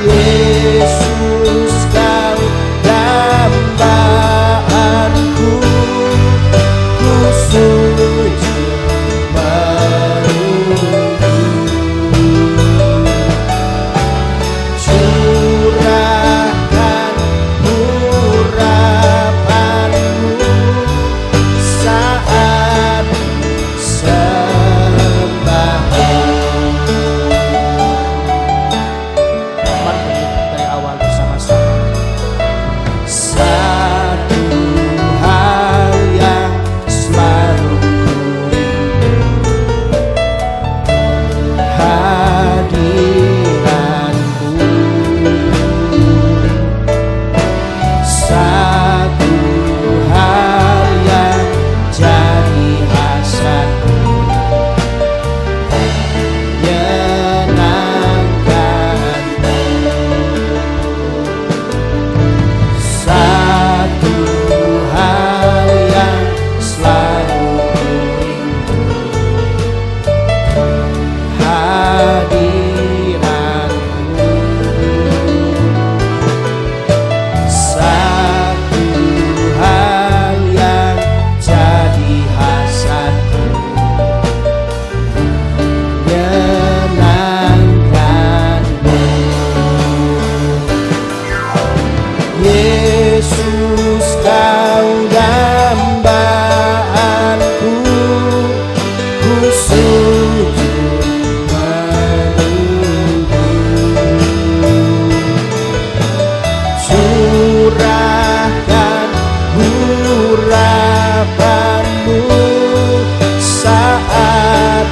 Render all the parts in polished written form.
Yesus kau dambaanku, ku sujud menunggu. Curahkan urapanmu saat sembahyang. Mari dari awal bersama-sama. Satu hal yang selalu kurindu, hadiratmu. Satu hal yang jadi hasratku, menyenangkanmu. Satu hal yang selalu kurindu, hadiratmu. Satu hal yang jadi hasratku, menyenangkanmu. Yesus kau dambaanku, ku sujud menunggu. Curahkan urapanmu saat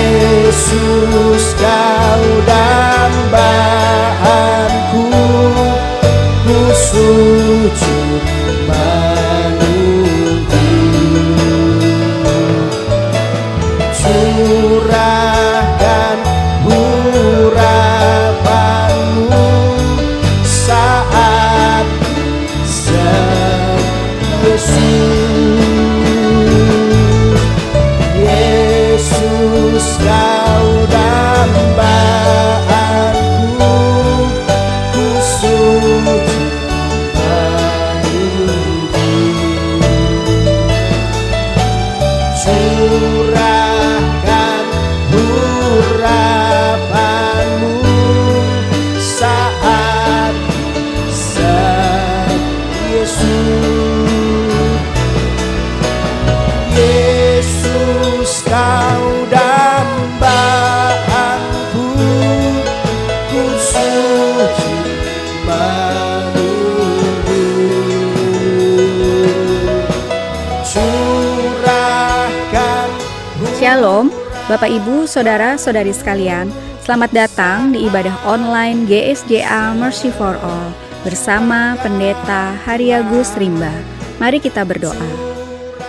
Yesus kau dambaanku, ku sujud menunggu. Curahkan urapanmu saat Yesus kau dambaanku, ku sujud menunggu. Curahkan urapanmu saat Yesus kau dambaanku, ku sujud menunggu. Curahkan. Shalom, Bapak Ibu, Saudara-saudari sekalian. Selamat datang di ibadah online GSJA Mercy for All bersama Pendeta Haryagus Rimba. Mari kita berdoa.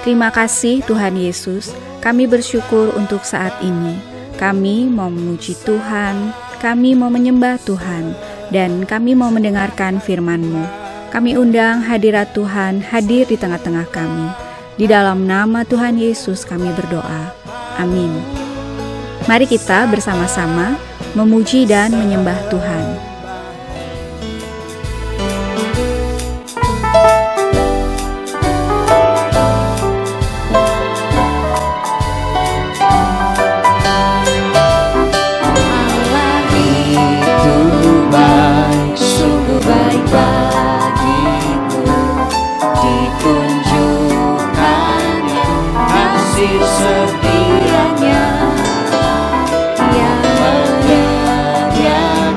Terima kasih Tuhan Yesus, kami bersyukur untuk saat ini. Kami mau memuji Tuhan, kami mau menyembah Tuhan, dan kami mau mendengarkan firman-Mu. Kami undang hadirat Tuhan hadir di tengah-tengah kami. Di dalam nama Tuhan Yesus kami berdoa. Amin. Mari kita bersama-sama memuji dan menyembah Tuhan. Setianya yang menyediakan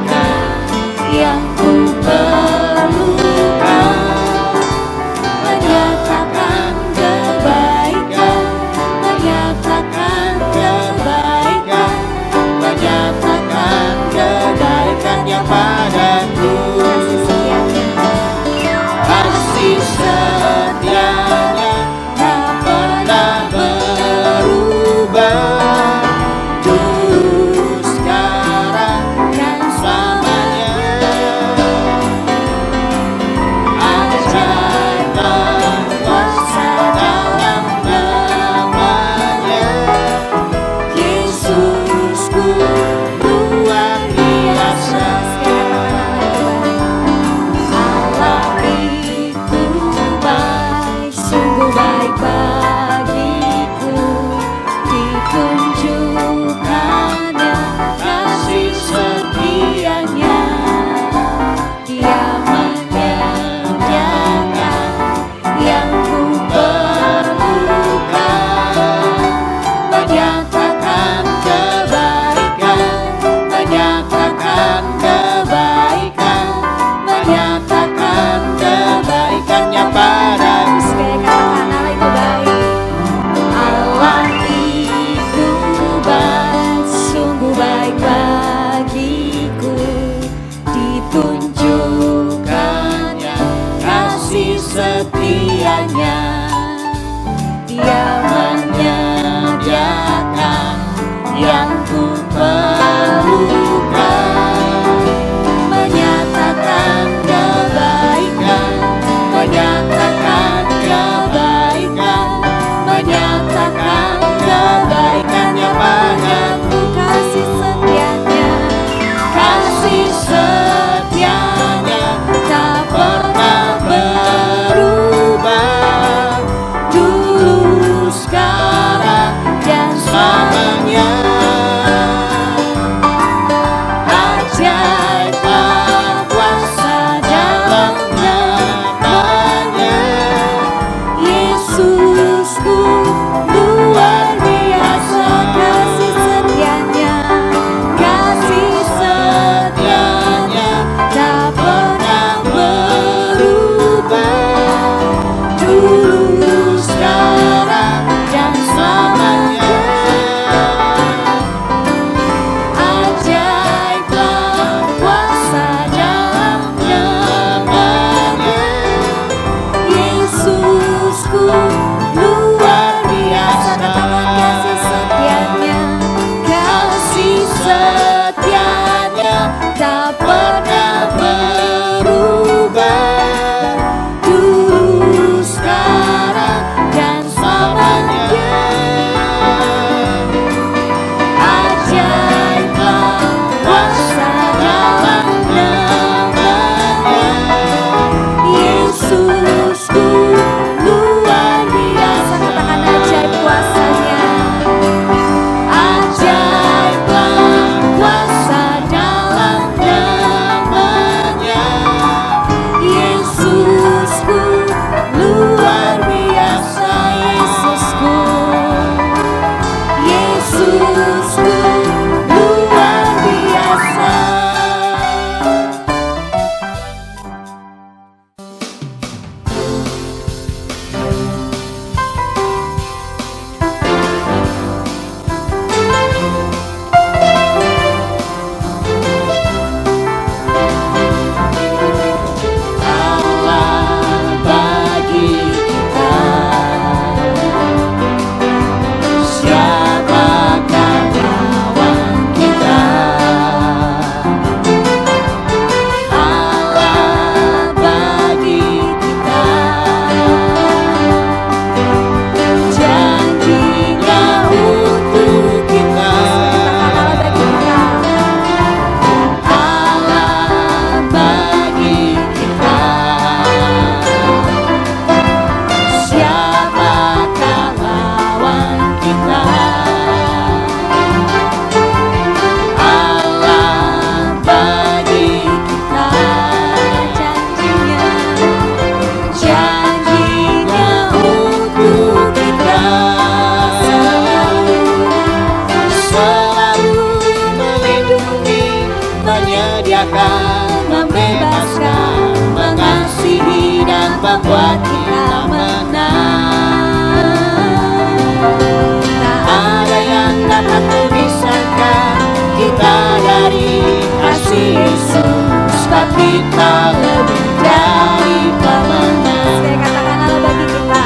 kita lebih dari pemenang. Saya katakan Allah bagi kita.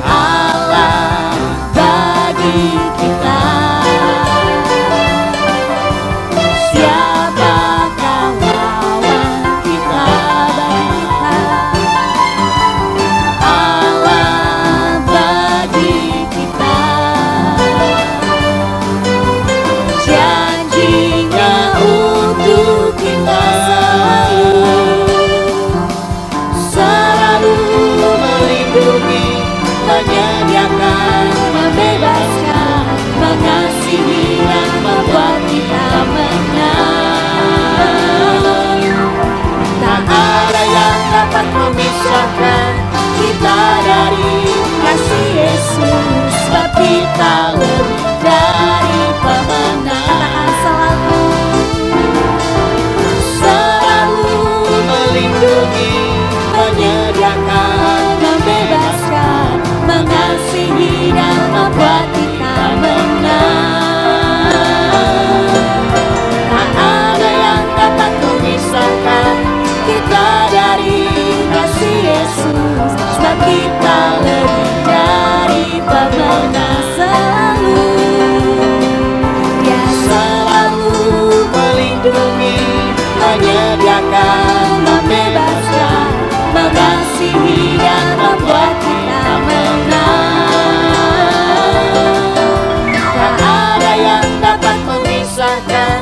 Allah bagi kita. Siapakah lawan kita? Allah bagi kita. Janjinya untuk kita selalu melindungi, menyediakan, membebaskan, mengasihi dan membuat kita menang. Tak ada yang dapat memisahkan kita dari kasih Yesus, sebab kita lebih dari pemenang. Selalu melindungi, menyediakan, membebaskan, mengasihi dan membuat kita menang. Tak ada yang dapat memisahkan kita dari kasih Yesus, sebab kita lebih dari pemenang. Dia selalu melindungi, menyediakan, membebaskan, mengasihi dan membuat kita menang. Tak ada yang dapat memisahkan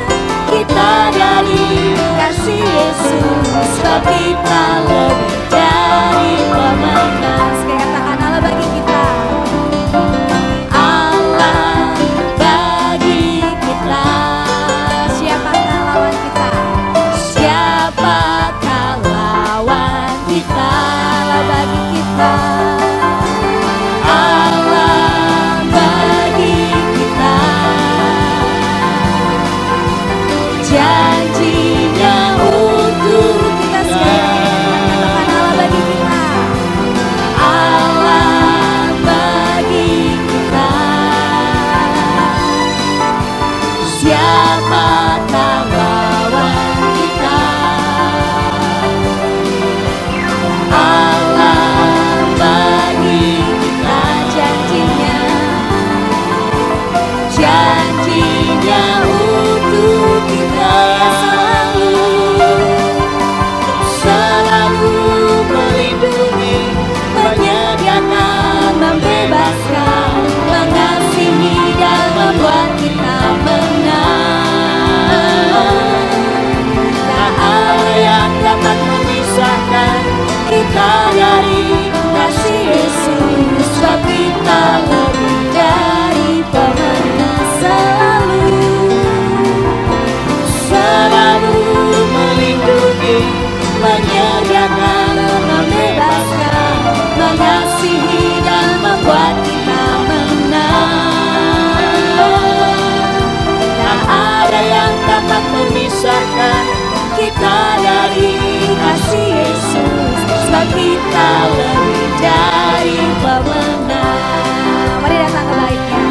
kita dari kasih Yesus, sebab kita lebih dari pemenang. Sekali katakan Allah bagi kita. Allah bagi kita. Siapakah lawan kita? Siapakah lawan kita? Allah bagi kita. Allah bagi kita. Janjinya untuk Kita kita. sekali katakan Allah bagi kita. Allah bagi kita. Siapakah lawan kita? Allah bagi kita. Janjinya untuk kita. Selalu melindungi, menyediakan, membebaskan, mengasihi dan membuat kita menang. Tak ada yang dapat memisahkan kita dari kasih Yesus, sebab kita lebih dari pemenang. Selalu melindungi, menyediakan, membebaskan, mengasihi dan membuat kita menang. Tak ada yang dapat memisahkan kita dari kasih Yesus, sebab kita lebih dari pemenang. Mari datang ke baiknya.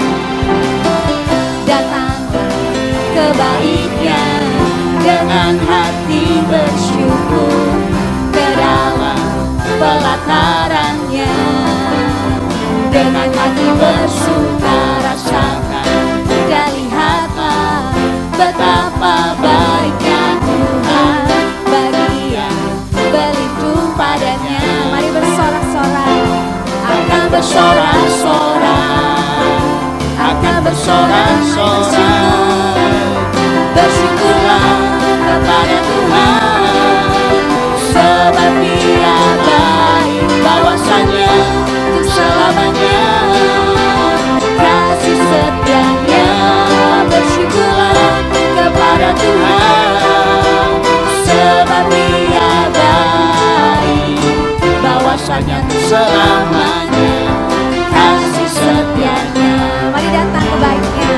Datang ke baiknya dengan hati bersyukur, ke dalam pelatarannya dengan hati bersuka rasakan, dan lihatlah betapa baiknya Tuhan bagi yang berlindung padanya. Mari bersorak-sorai. Akan bersorak-sorai, akan bersorak-sorai. Bersyukurlah kepada Tuhan, sebab Dia baik, bahwasanya untuk selamanya kasih setianya. Bersyukurlah kepada Tuhan, sebab Dia baik, bahwasanya untuk selamanya kasih setianya. Mari datang ke baiknya.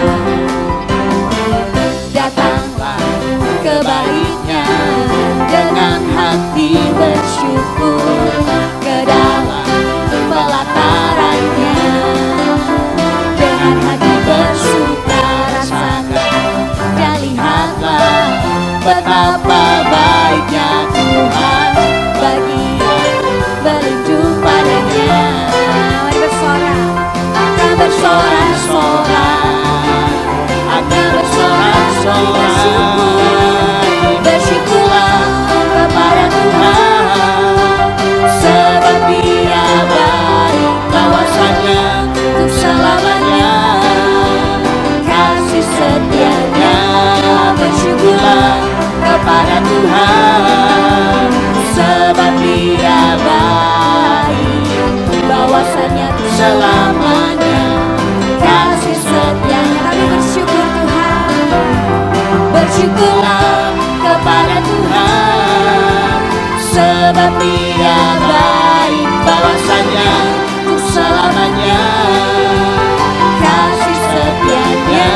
Datanglah ke baiknya dengan hati bersyukur, ke dalam pelatarannya dengan hati bersuka rasakan, dan lihatlah betapa baik sebab Dia baik, bahwasanya untuk selamanya. Kasih setianya,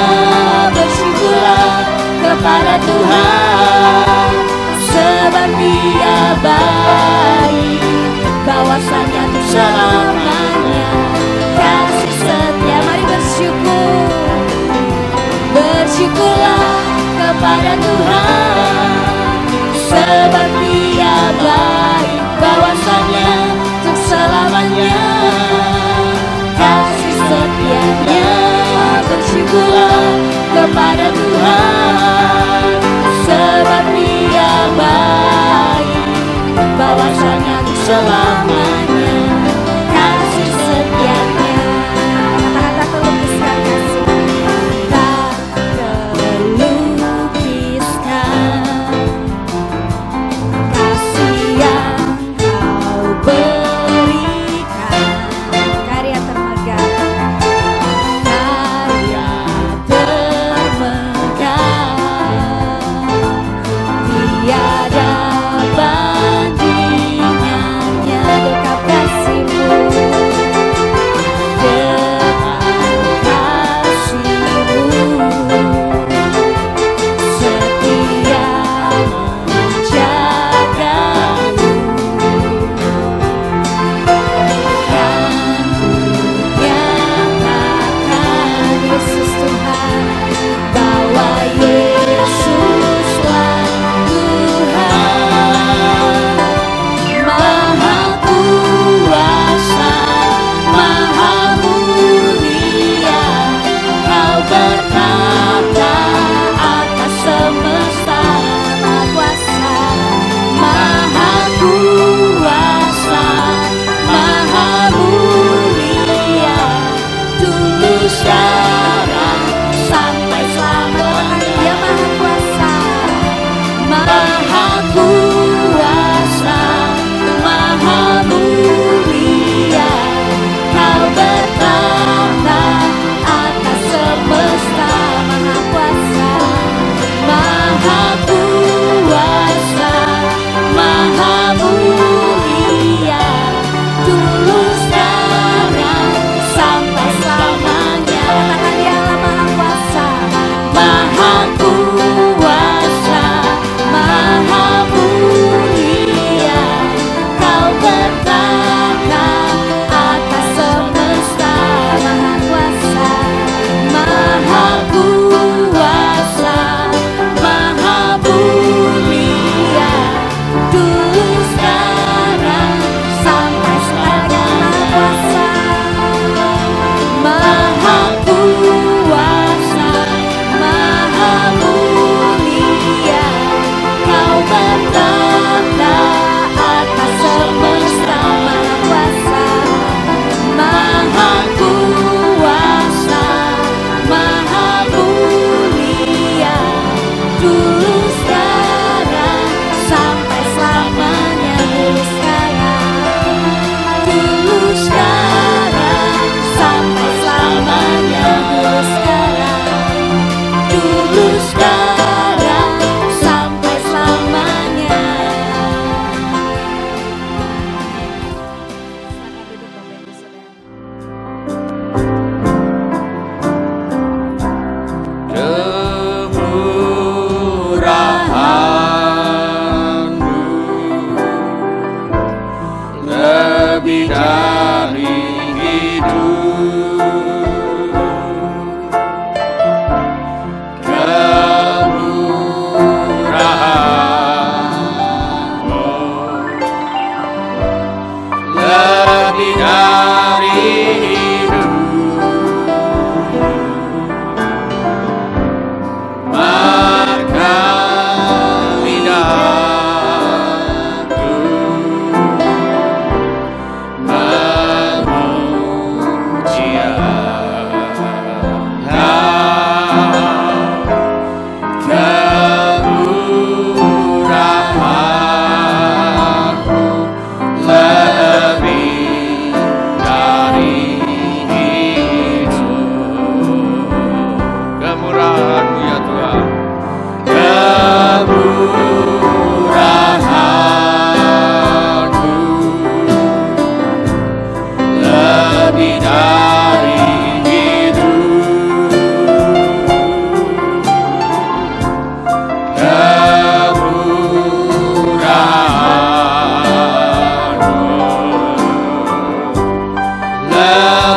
bersyukurlah kepada Tuhan, sebab Dia baik, bahwasanya untuk selamanya. Kasih setia, mari bersyukur, bersyukurlah kepada Tuhan, sebab Dia baik, bahwasanya untuk selamanya. Kasih setianya, bersyukurlah kepada Tuhan, sebab Dia baik, bahwasanya untuk selamanya. Kasih setianya, kata-kata terlukiskan kasih, tak terlukiskan kasih yang Kau berikan. Karya termegah, Karya termegah, tiada bandingannya. Dekap kasih-Mu, dekap kasih-Mu, setia menjagaku. Kan nyatakan Yesus Tuhan, bahwa Yesuslah Tuhan, Maha Kuasa, Maha Mulia. Kau bertata atas semesta, Maha Kuasa, Maha Kuasa, Maha Mulia. Dulu sekarang sampai selamanya. Dia Maha Kuasa, Maha Kuasa, Maha Mulia. Kau bertata atas semesta, Maha Kuasa, Maha Kuasa, Maha Mulia. Dulu sekarang sampai selamanya. Katakan Dialah Maha Kuasa, Maha Kuasa, Maha Mulia. Kau bertata atas semesta, Maha Kuasa, Maha Kuasa, Maha Mulia. Dulu sekarang sampai selamanya. Maha Kuasa, Maha Mulia. Kau bertata atas semesta, Maha Kuasa, Maha Kuasa, Maha Mulia. Dulu sekarang sampai selamanya. Dulu sekarang sampai selamanya. Dulu sekarang sampai selamanya. silakan duduk Bapak Ibu Saudara. Kemurahan-Mu lebih dari hidup. Kemurahan-Mu lebih dari hidup. Maka lidahku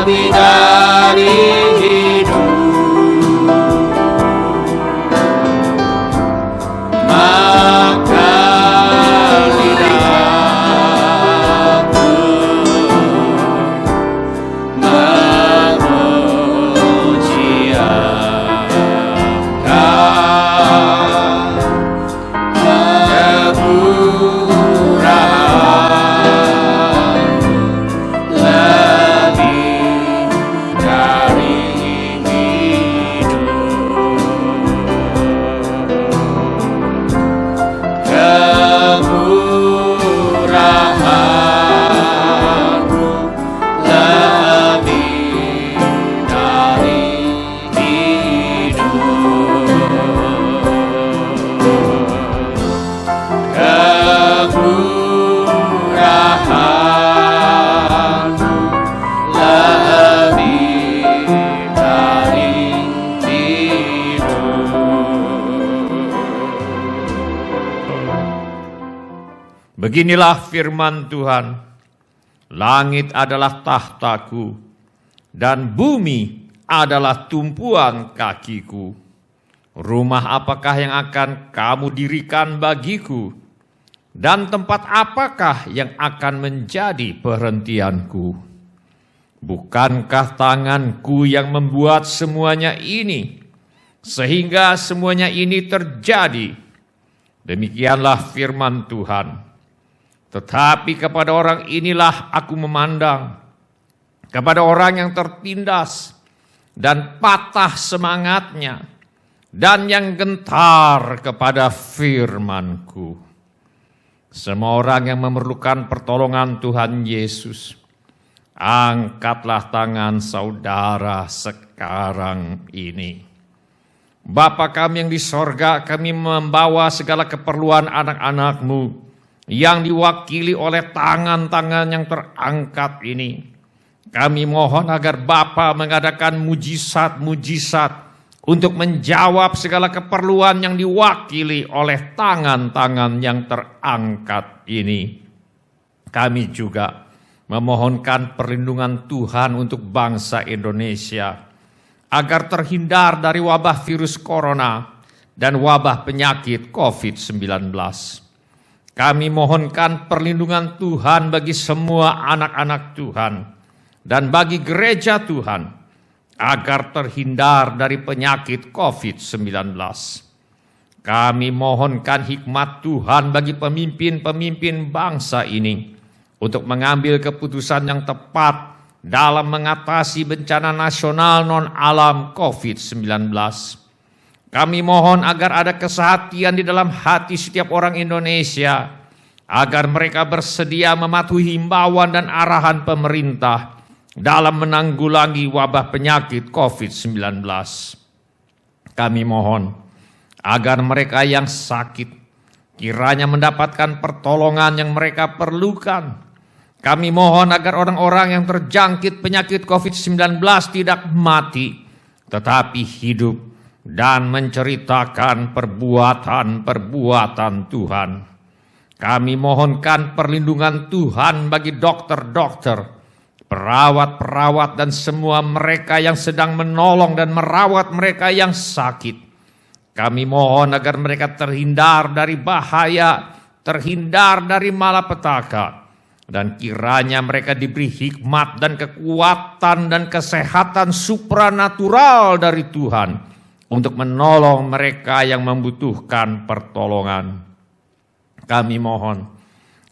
lebih dari hidup, maka lidahku memuji Engkau, kemurahan lebih dari hidup, kemurahan-Mu lebih dari hidup, kemurahan-Mu lebih dari hidup. Beginilah firman Tuhan, langit adalah tahtaku, dan bumi adalah tumpuan kakiku. Rumah apakah yang akan kamu dirikan bagiku? Dan tempat apakah yang akan menjadi perhentianku? Bukankah tanganku yang membuat semuanya ini, sehingga semuanya ini terjadi? Demikianlah firman Tuhan. Tetapi kepada orang inilah aku memandang, kepada orang yang tertindas dan patah semangatnya, dan yang gentar kepada firman-Ku. Semua orang yang memerlukan pertolongan Tuhan Yesus, angkatlah tangan saudara sekarang ini. Bapa kami yang di sorga, kami membawa segala keperluan anak-anak-Mu yang diwakili oleh tangan-tangan yang terangkat ini. Kami mohon agar Bapa mengadakan mujizat-mujizat untuk menjawab segala keperluan yang diwakili oleh tangan-tangan yang terangkat ini. Kami juga memohonkan perlindungan Tuhan untuk bangsa Indonesia, agar terhindar dari wabah virus corona dan wabah penyakit COVID-19. Kami mohonkan perlindungan Tuhan bagi semua anak-anak Tuhan dan bagi gereja Tuhan, agar terhindar dari penyakit COVID-19. Kami mohonkan hikmat Tuhan bagi pemimpin-pemimpin bangsa ini untuk mengambil keputusan yang tepat dalam mengatasi bencana nasional non-alam COVID-19. Kami mohon agar ada kesehatian di dalam hati setiap orang Indonesia, agar mereka bersedia mematuhi himbauan dan arahan pemerintah dalam menanggulangi wabah penyakit COVID-19. Kami mohon agar mereka yang sakit kiranya mendapatkan pertolongan yang mereka perlukan. Kami mohon agar orang-orang yang terjangkit penyakit COVID-19 tidak mati, tetapi hidup dan menceritakan perbuatan-perbuatan Tuhan. Kami mohonkan perlindungan Tuhan bagi dokter-dokter, perawat-perawat, dan semua mereka yang sedang menolong dan merawat mereka yang sakit. Kami mohon agar mereka terhindar dari bahaya, terhindar dari malapetaka, dan kiranya mereka diberi hikmat dan kekuatan dan kesehatan supranatural dari Tuhan untuk menolong mereka yang membutuhkan pertolongan. Kami mohon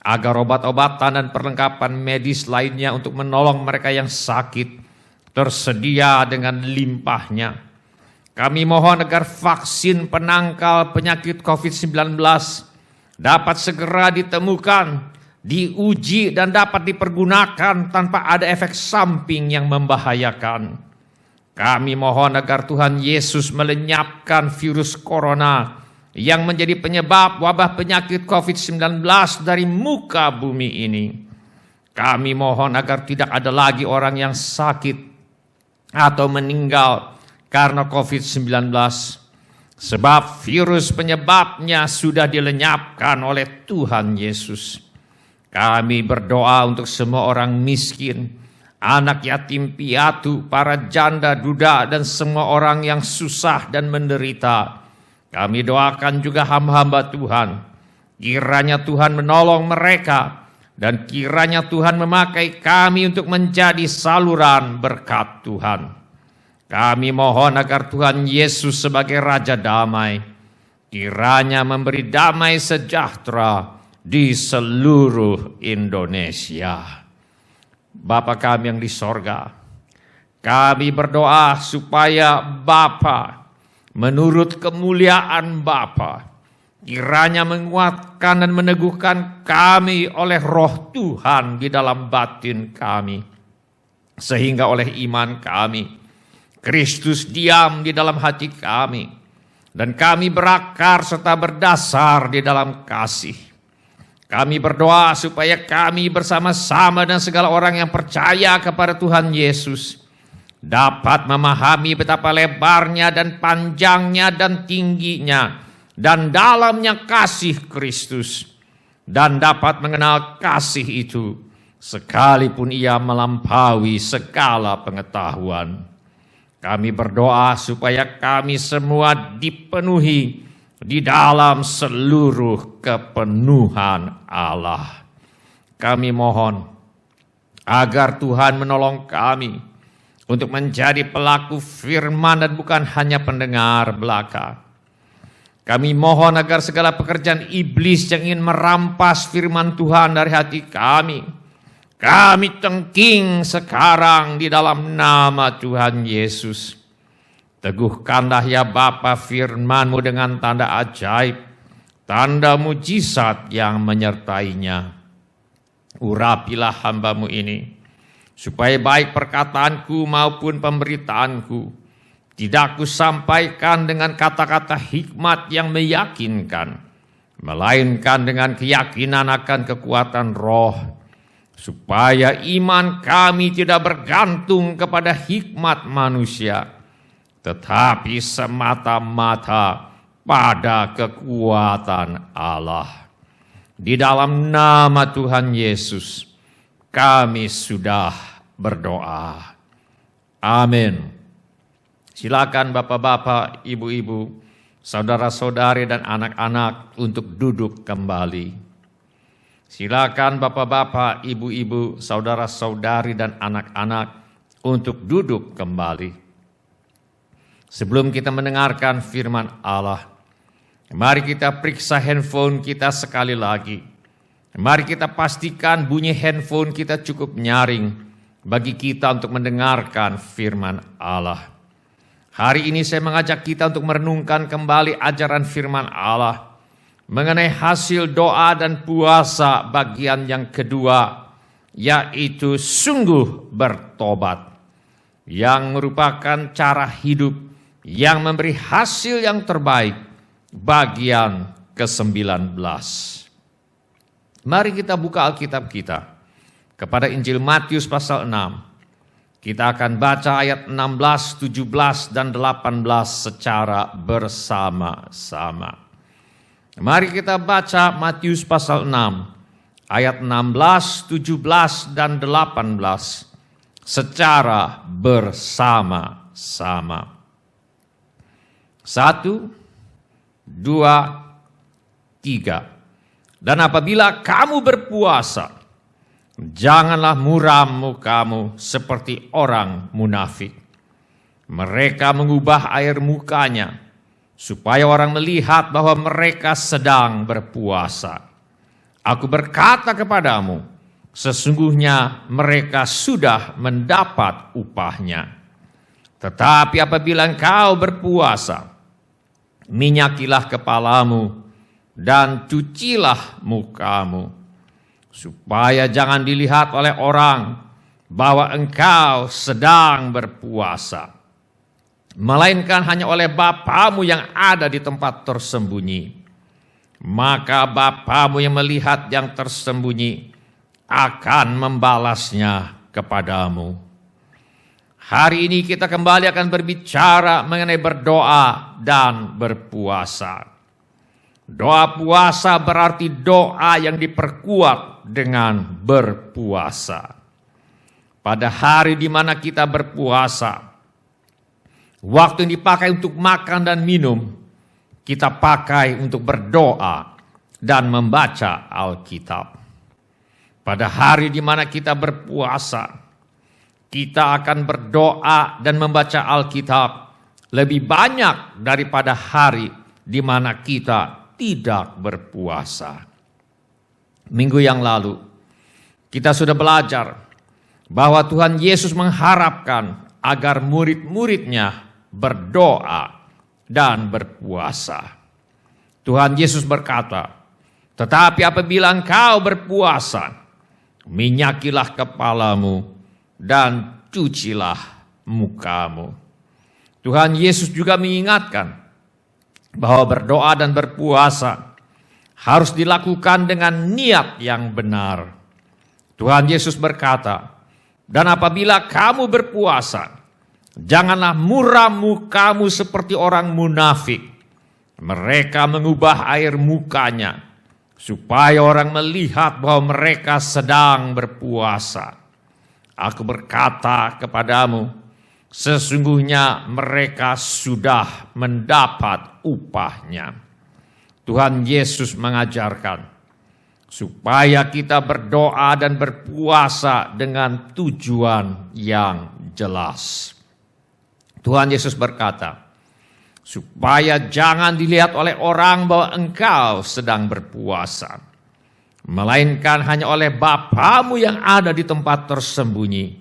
agar obat-obatan dan perlengkapan medis lainnya untuk menolong mereka yang sakit tersedia dengan limpahnya. Kami mohon agar vaksin penangkal penyakit COVID-19 dapat segera ditemukan, diuji, dan dapat dipergunakan tanpa ada efek samping yang membahayakan. Kami mohon agar Tuhan Yesus melenyapkan virus corona yang menjadi penyebab wabah penyakit COVID-19 dari muka bumi ini. Kami mohon agar tidak ada lagi orang yang sakit atau meninggal karena COVID-19. Sebab virus penyebabnya sudah dilenyapkan oleh Tuhan Yesus. Kami berdoa untuk semua orang miskin, anak yatim piatu, para janda duda, dan semua orang yang susah dan menderita. Kami doakan juga hamba-hamba Tuhan. Kiranya Tuhan menolong mereka, dan kiranya Tuhan memakai kami untuk menjadi saluran berkat Tuhan. Kami mohon agar Tuhan Yesus sebagai Raja Damai, kiranya memberi damai sejahtera di seluruh Indonesia. Bapa kami yang di sorga, kami berdoa supaya Bapa, menurut kemuliaan Bapa, kiranya menguatkan dan meneguhkan kami oleh Roh Tuhan di dalam batin kami, sehingga oleh iman kami, Kristus diam di dalam hati kami, dan kami berakar serta berdasar di dalam kasih. Kami berdoa supaya kami bersama-sama dan segala orang yang percaya kepada Tuhan Yesus dapat memahami betapa lebarnya dan panjangnya dan tingginya dan dalamnya kasih Kristus, dan dapat mengenal kasih itu sekalipun ia melampaui segala pengetahuan. Kami berdoa supaya kami semua dipenuhi di dalam seluruh kepenuhan Allah. Kami mohon agar Tuhan menolong kami untuk menjadi pelaku firman dan bukan hanya pendengar belaka. Kami mohon agar segala pekerjaan iblis yang ingin merampas firman Tuhan dari hati kami tengking sekarang di dalam nama Tuhan Yesus. Teguhkanlah ya Bapa firman-Mu dengan tanda ajaib, tanda mujizat yang menyertainya. Urapilah hamba-Mu ini, supaya baik perkataanku maupun pemberitaanku tidak kusampaikan dengan kata-kata hikmat yang meyakinkan, melainkan dengan keyakinan akan kekuatan roh, supaya iman kami tidak bergantung kepada hikmat manusia, tetapi semata-mata pada kekuatan Allah. Di dalam nama Tuhan Yesus, kami sudah berdoa. Amin. Silakan bapak-bapak, ibu-ibu, saudara-saudari dan anak-anak untuk duduk kembali. Silakan bapak-bapak, ibu-ibu, saudara-saudari dan anak-anak untuk duduk kembali. Sebelum kita mendengarkan firman Allah, mari kita periksa handphone kita sekali lagi. Mari kita pastikan bunyi handphone kita cukup nyaring bagi kita untuk mendengarkan firman Allah. Hari ini saya mengajak kita untuk merenungkan kembali ajaran firman Allah mengenai hasil doa dan puasa bagian yang kedua, yaitu sungguh bertobat, yang merupakan cara hidup yang memberi hasil yang terbaik, bagian ke-19. Mari kita buka Alkitab kita kepada Injil Matius pasal 6. Kita akan baca ayat 16, 17, dan 18 secara bersama-sama. Mari kita baca Matius pasal 6, ayat 16, 17, dan 18 secara bersama-sama. 1, 2, 3. Dan apabila kamu berpuasa, janganlah muram mukamu seperti orang munafik. Mereka mengubah air mukanya supaya orang melihat bahwa mereka sedang berpuasa. Aku berkata kepadamu, sesungguhnya mereka sudah mendapat upahnya. Tetapi apabila engkau berpuasa, minyakilah kepalamu dan cucilah mukamu, supaya jangan dilihat oleh orang bahwa engkau sedang berpuasa, melainkan hanya oleh Bapamu yang ada di tempat tersembunyi. Maka Bapamu yang melihat yang tersembunyi akan membalasnya kepadamu. Hari ini kita kembali akan berbicara mengenai berdoa dan berpuasa. Doa puasa berarti doa yang diperkuat dengan berpuasa. Pada hari di mana kita berpuasa, waktu yang dipakai untuk makan dan minum, kita pakai untuk berdoa dan membaca Alkitab. Pada hari di mana kita berpuasa, kita akan berdoa dan membaca Alkitab lebih banyak daripada hari di mana kita tidak berpuasa. Minggu yang lalu, kita sudah belajar bahwa Tuhan Yesus mengharapkan agar murid-muridnya berdoa dan berpuasa. Tuhan Yesus berkata, "Tetapi apabila engkau berpuasa, minyakilah kepalamu dan cucilah mukamu." Tuhan Yesus juga mengingatkan bahwa berdoa dan berpuasa harus dilakukan dengan niat yang benar. Tuhan Yesus berkata, "Dan apabila kamu berpuasa, janganlah muram mukamu seperti orang munafik. Mereka mengubah air mukanya supaya orang melihat bahwa mereka sedang berpuasa. Aku berkata kepadamu, sesungguhnya mereka sudah mendapat upahnya." Tuhan Yesus mengajarkan supaya kita berdoa dan berpuasa dengan tujuan yang jelas. Tuhan Yesus berkata, supaya jangan dilihat oleh orang bahwa engkau sedang berpuasa, melainkan hanya oleh Bapamu yang ada di tempat tersembunyi.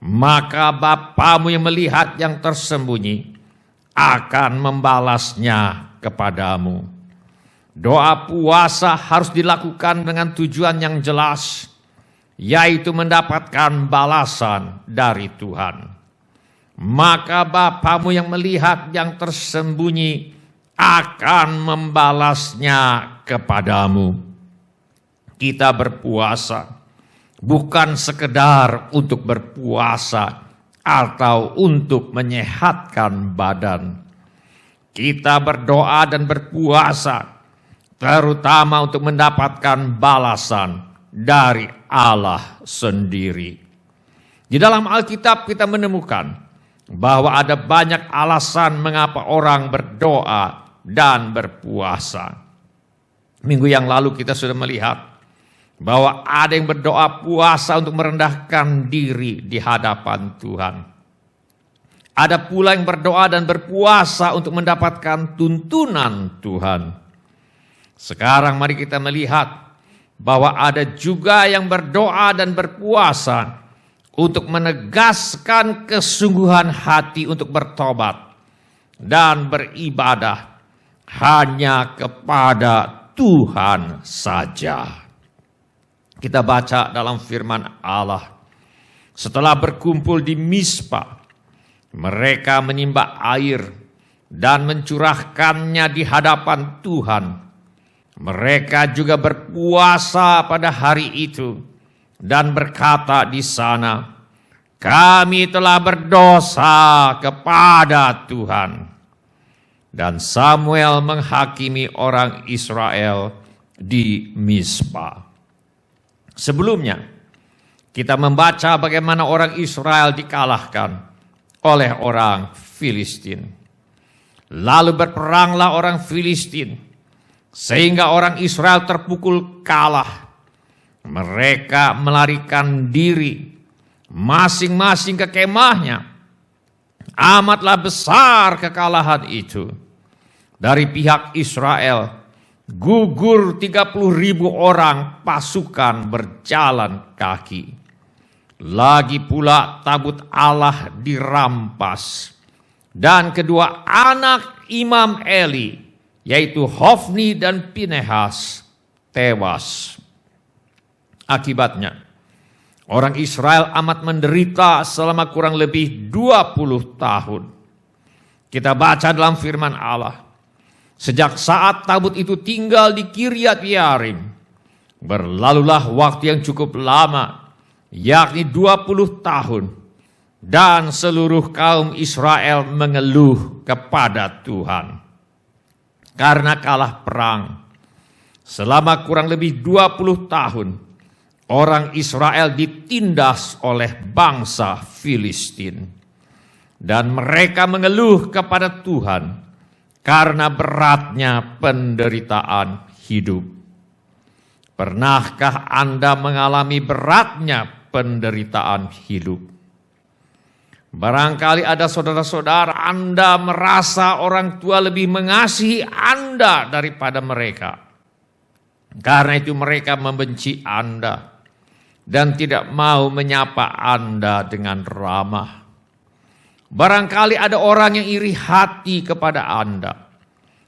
Maka Bapamu yang melihat yang tersembunyi akan membalasnya kepadamu. Doa puasa harus dilakukan dengan tujuan yang jelas, yaitu mendapatkan balasan dari Tuhan. Maka Bapamu yang melihat yang tersembunyi akan membalasnya kepadamu. Kita berpuasa bukan sekedar untuk berpuasa atau untuk menyehatkan badan. Kita berdoa dan berpuasa terutama untuk mendapatkan balasan dari Allah sendiri. Di dalam Alkitab kita menemukan bahwa ada banyak alasan mengapa orang berdoa dan berpuasa. Minggu yang lalu kita sudah melihat bahwa ada yang berdoa puasa untuk merendahkan diri di hadapan Tuhan. Ada pula yang berdoa dan berpuasa untuk mendapatkan tuntunan Tuhan. Sekarang mari kita melihat bahwa ada juga yang berdoa dan berpuasa untuk menegaskan kesungguhan hati untuk bertobat dan beribadah hanya kepada Tuhan saja. Kita baca dalam firman Allah, setelah berkumpul di Mizpa, mereka menimba air dan mencurahkannya di hadapan Tuhan. Mereka juga berpuasa pada hari itu dan berkata di sana, "Kami telah berdosa kepada Tuhan." Dan Samuel menghakimi orang Israel di Mizpa. Sebelumnya, kita membaca bagaimana orang Israel dikalahkan oleh orang Filistin. Lalu berperanglah orang Filistin, sehingga orang Israel terpukul kalah. Mereka melarikan diri, masing-masing ke kemahnya. Amatlah besar kekalahan itu. Dari pihak Israel, gugur 30.000 orang pasukan berjalan kaki. Lagi pula tabut Allah dirampas. Dan kedua anak Imam Eli, yaitu Hofni dan Pinehas, tewas. Akibatnya, orang Israel amat menderita selama kurang lebih 20 tahun. Kita baca dalam firman Allah, sejak saat tabut itu tinggal di Kiryat Yearim, berlalulah waktu yang cukup lama, yakni 20 tahun. dan seluruh kaum Israel mengeluh kepada Tuhan. Karena kalah perang selama kurang lebih 20 tahun, orang Israel ditindas oleh bangsa Filistin. Dan mereka mengeluh kepada Tuhan karena beratnya penderitaan hidup. Pernahkah Anda mengalami beratnya penderitaan hidup? Barangkali ada saudara-saudara Anda merasa orang tua lebih mengasihi Anda daripada mereka. Karena itu mereka membenci Anda dan tidak mau menyapa Anda dengan ramah. Barangkali ada orang yang iri hati kepada Anda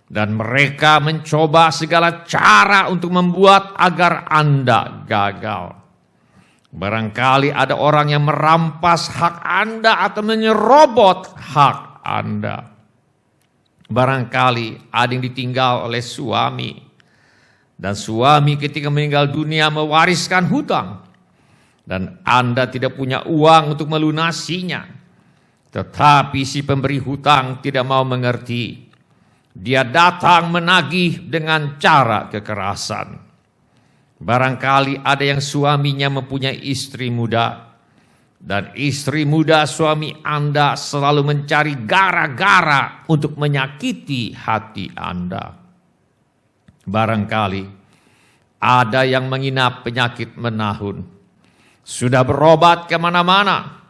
dan mereka mencoba segala cara untuk membuat agar Anda gagal. Barangkali ada orang yang merampas hak Anda atau menyerobot hak Anda. Barangkali ada yang ditinggal oleh suami dan suami ketika meninggal dunia mewariskan hutang dan Anda tidak punya uang untuk melunasinya. Tetapi si pemberi hutang tidak mau mengerti. Dia datang menagih dengan cara kekerasan. Barangkali ada yang suaminya mempunyai istri muda. Dan istri muda suami Anda selalu mencari gara-gara untuk menyakiti hati Anda. Barangkali ada yang menginap penyakit menahun. Sudah berobat kemana-mana.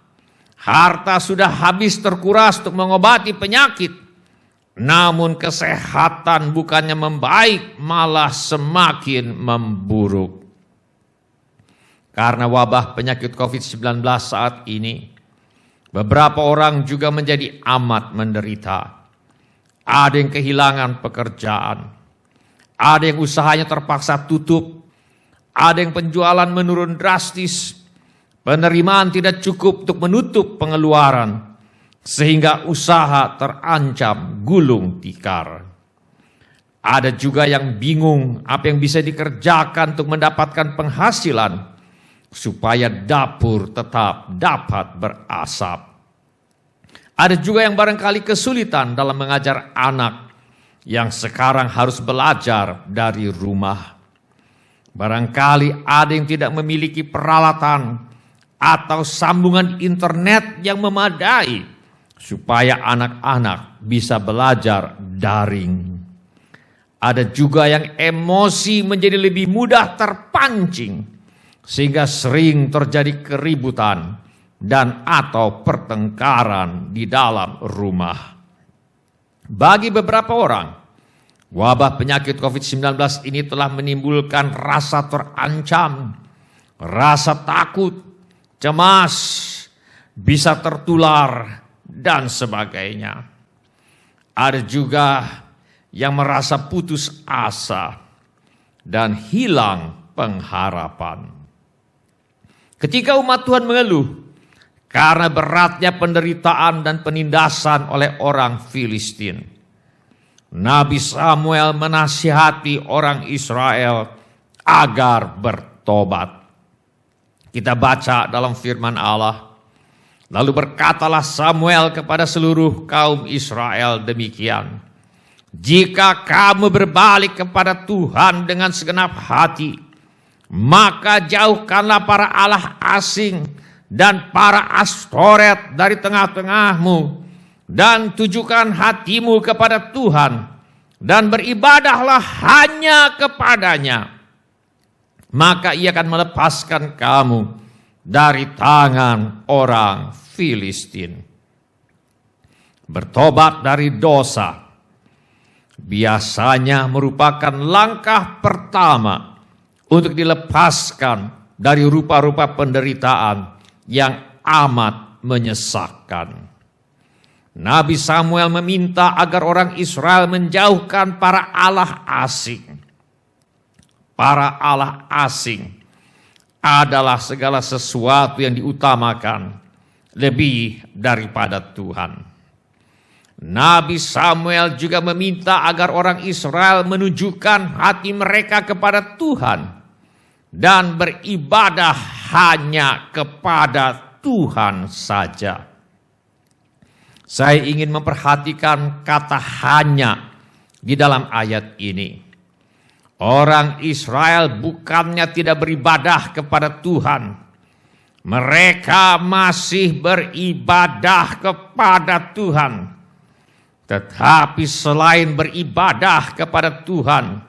Harta sudah habis terkuras untuk mengobati penyakit. Namun kesehatan bukannya membaik, malah semakin memburuk. Karena wabah penyakit COVID-19 saat ini, beberapa orang juga menjadi amat menderita. Ada yang kehilangan pekerjaan. Ada yang usahanya terpaksa tutup. Ada yang penjualan menurun drastis. Penerimaan tidak cukup untuk menutup pengeluaran, sehingga usaha terancam gulung tikar. Ada juga yang bingung apa yang bisa dikerjakan untuk mendapatkan penghasilan, supaya dapur tetap dapat berasap. Ada juga yang barangkali kesulitan dalam mengajar anak yang sekarang harus belajar dari rumah. Barangkali ada yang tidak memiliki peralatan atau sambungan internet yang memadai supaya anak-anak bisa belajar daring. Ada juga yang emosi menjadi lebih mudah terpancing sehingga sering terjadi keributan dan atau pertengkaran di dalam rumah. Bagi beberapa orang, wabah penyakit COVID-19 ini telah menimbulkan rasa terancam, rasa takut, cemas, bisa tertular, dan sebagainya. Ada juga yang merasa putus asa dan hilang pengharapan. Ketika umat Tuhan mengeluh karena beratnya penderitaan dan penindasan oleh orang Filistin, Nabi Samuel menasihati orang Israel agar bertobat. Kita baca dalam firman Allah. Lalu berkatalah Samuel kepada seluruh kaum Israel demikian. Jika kamu berbalik kepada Tuhan dengan segenap hati, maka jauhkanlah para allah asing dan para Astoret dari tengah-tengahmu, dan tujukan hatimu kepada Tuhan, dan beribadahlah hanya kepadanya. Maka ia akan melepaskan kamu dari tangan orang Filistin. Bertobat dari dosa biasanya merupakan langkah pertama untuk dilepaskan dari rupa-rupa penderitaan yang amat menyesakkan. Nabi Samuel meminta agar orang Israel menjauhkan para allah asing. Para allah asing adalah segala sesuatu yang diutamakan lebih daripada Tuhan. Nabi Samuel juga meminta agar orang Israel menunjukkan hati mereka kepada Tuhan dan beribadah hanya kepada Tuhan saja. Saya ingin memperhatikan kata hanya di dalam ayat ini. Orang Israel bukannya tidak beribadah kepada Tuhan. Mereka masih beribadah kepada Tuhan. Tetapi selain beribadah kepada Tuhan,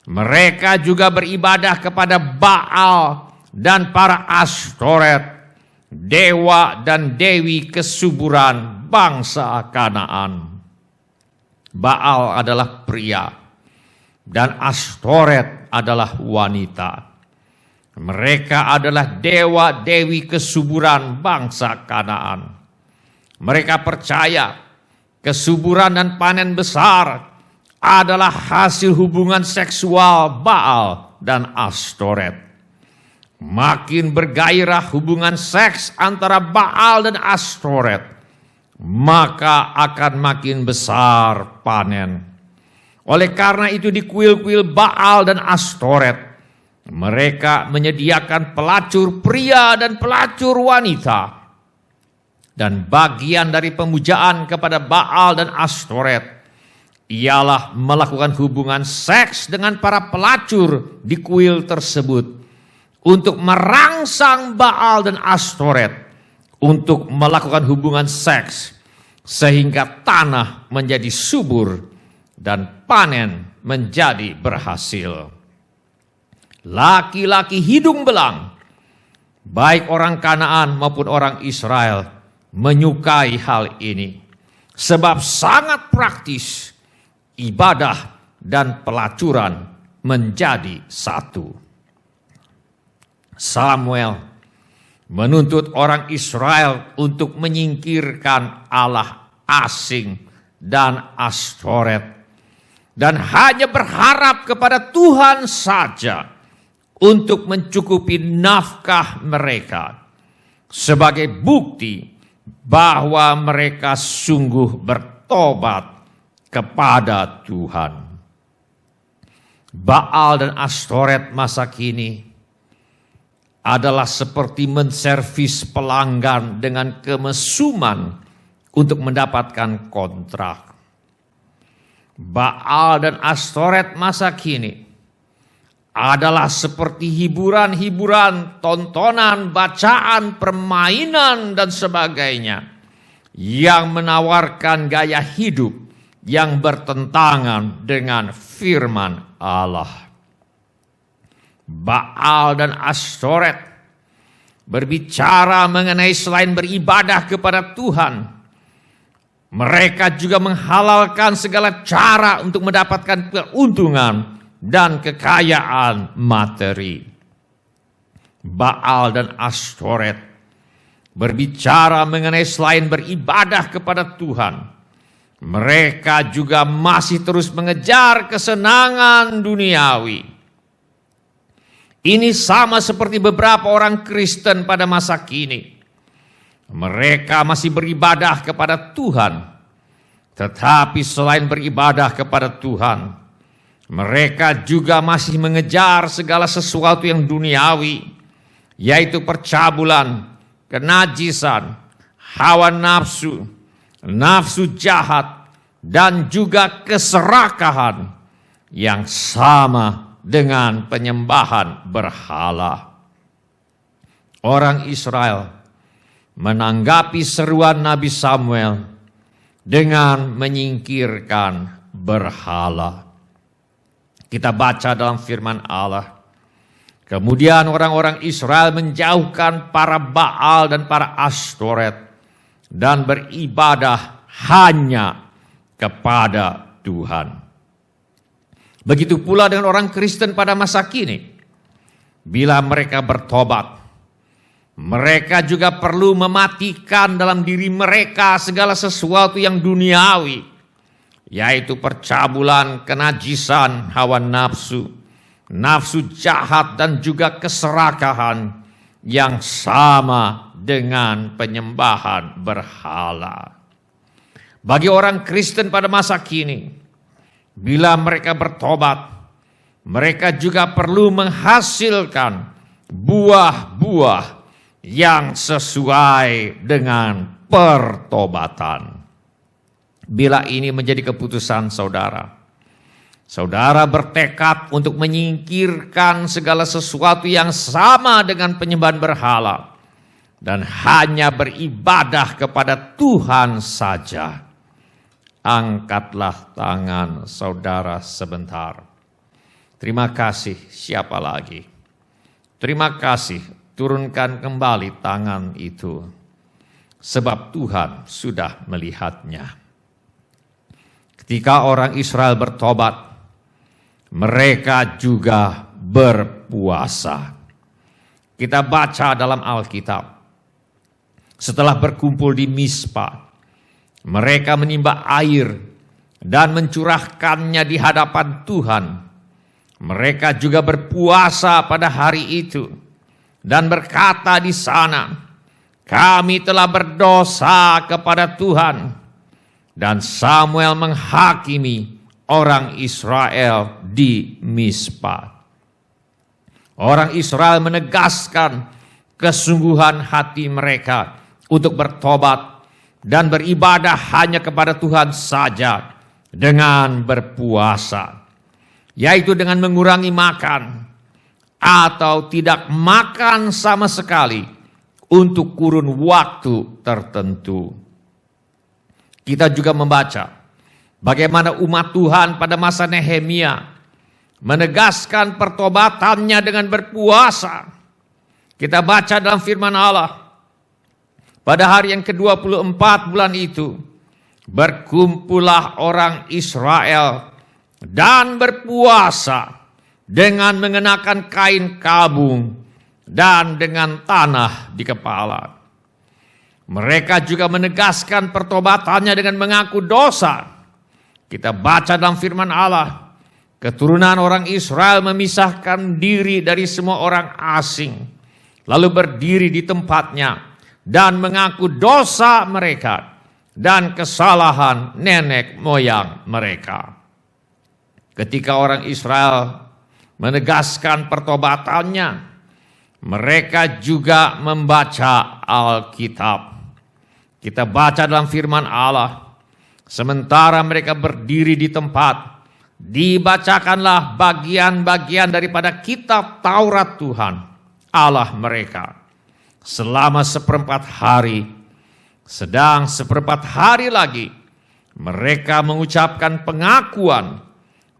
mereka juga beribadah kepada Baal dan para Astoret, dewa dan dewi kesuburan bangsa Kanaan. Baal adalah pria dan Astoret adalah wanita. Mereka adalah dewa dewi kesuburan bangsa Kanaan. Mereka percaya kesuburan dan panen besar adalah hasil hubungan seksual Baal dan Astoret. Makin bergairah hubungan seks antara Baal dan Astoret, maka akan makin besar panen. Oleh karena itu di kuil-kuil Baal dan Astoret, mereka menyediakan pelacur pria dan pelacur wanita. Dan bagian dari pemujaan kepada Baal dan Astoret ialah melakukan hubungan seks dengan para pelacur di kuil tersebut untuk merangsang Baal dan Astoret untuk melakukan hubungan seks sehingga tanah menjadi subur dan panen menjadi berhasil. Laki-laki hidung belang, baik orang Kanaan maupun orang Israel, menyukai hal ini sebab sangat praktis. Ibadah dan pelacuran menjadi satu. Samuel menuntut orang Israel untuk menyingkirkan Allah asing dan Astoret dan hanya berharap kepada Tuhan saja untuk mencukupi nafkah mereka sebagai bukti bahwa mereka sungguh bertobat kepada Tuhan. Baal dan Astoret masa kini adalah seperti menservis pelanggan dengan kemesuman untuk mendapatkan kontrak. Baal dan Astoret masa kini adalah seperti hiburan-hiburan, tontonan, bacaan, permainan, dan sebagainya yang menawarkan gaya hidup yang bertentangan dengan firman Allah. Baal dan Astoret berbicara mengenai selain beribadah kepada Tuhan, mereka juga menghalalkan segala cara untuk mendapatkan keuntungan dan kekayaan materi. Baal dan Astoret berbicara mengenai selain beribadah kepada Tuhan, mereka juga masih terus mengejar kesenangan duniawi. Ini sama seperti beberapa orang Kristen pada masa kini. Mereka masih beribadah kepada Tuhan, tetapi selain beribadah kepada Tuhan, mereka juga masih mengejar segala sesuatu yang duniawi, yaitu percabulan, kenajisan, hawa nafsu, nafsu jahat, dan juga keserakahan yang sama dengan penyembahan berhala. Orang Israel menanggapi seruan Nabi Samuel dengan menyingkirkan berhala. Kita baca dalam firman Allah, kemudian orang-orang Israel menjauhkan para Baal dan para Astoret dan beribadah hanya kepada Tuhan. Begitu pula dengan orang Kristen pada masa kini. Bila mereka bertobat, mereka juga perlu mematikan dalam diri mereka segala sesuatu yang duniawi, yaitu percabulan, kenajisan, hawa nafsu, nafsu jahat, dan juga keserakahan yang sama dengan penyembahan berhala. Bagi orang Kristen pada masa kini, bila mereka bertobat, mereka juga perlu menghasilkan buah-buah yang sesuai dengan pertobatan. bila ini menjadi keputusan saudara. Saudara bertekad untuk menyingkirkan segala sesuatu yang sama dengan penyembahan berhala dan hanya beribadah kepada Tuhan saja. Angkatlah tangan saudara sebentar. Terima kasih, siapa lagi? Terima kasih, turunkan kembali tangan itu. Sebab Tuhan sudah melihatnya. Ketika orang Israel bertobat, mereka juga berpuasa. Kita baca dalam Alkitab, setelah berkumpul di Mizpah, mereka menimba air dan mencurahkannya di hadapan Tuhan. Mereka juga berpuasa pada hari itu dan berkata di sana, kami telah berdosa kepada Tuhan. Dan Samuel menghakimi orang Israel di Mizpah. Orang Israel menegaskan kesungguhan hati mereka untuk bertobat dan beribadah hanya kepada Tuhan saja dengan berpuasa, yaitu dengan mengurangi makan atau tidak makan sama sekali untuk kurun waktu tertentu. Kita juga membaca bagaimana umat Tuhan pada masa Nehemia menegaskan pertobatannya dengan berpuasa. Kita baca dalam firman Allah, pada hari yang ke-24 bulan itu, berkumpullah orang Israel dan berpuasa dengan mengenakan kain kabung dan dengan tanah di kepala. Mereka juga menegaskan pertobatannya dengan mengaku dosa. Kita baca dalam firman Allah, keturunan orang Israel memisahkan diri dari semua orang asing, lalu berdiri di tempatnya dan mengaku dosa mereka dan kesalahan nenek moyang mereka. Ketika orang Israel menegaskan pertobatannya, mereka juga membaca Alkitab. Kita baca dalam firman Allah, sementara mereka berdiri di tempat, dibacakanlah bagian-bagian daripada kitab Taurat Tuhan, Allah mereka, selama 1/4 hari. Sedang 1/4 hari lagi, mereka mengucapkan pengakuan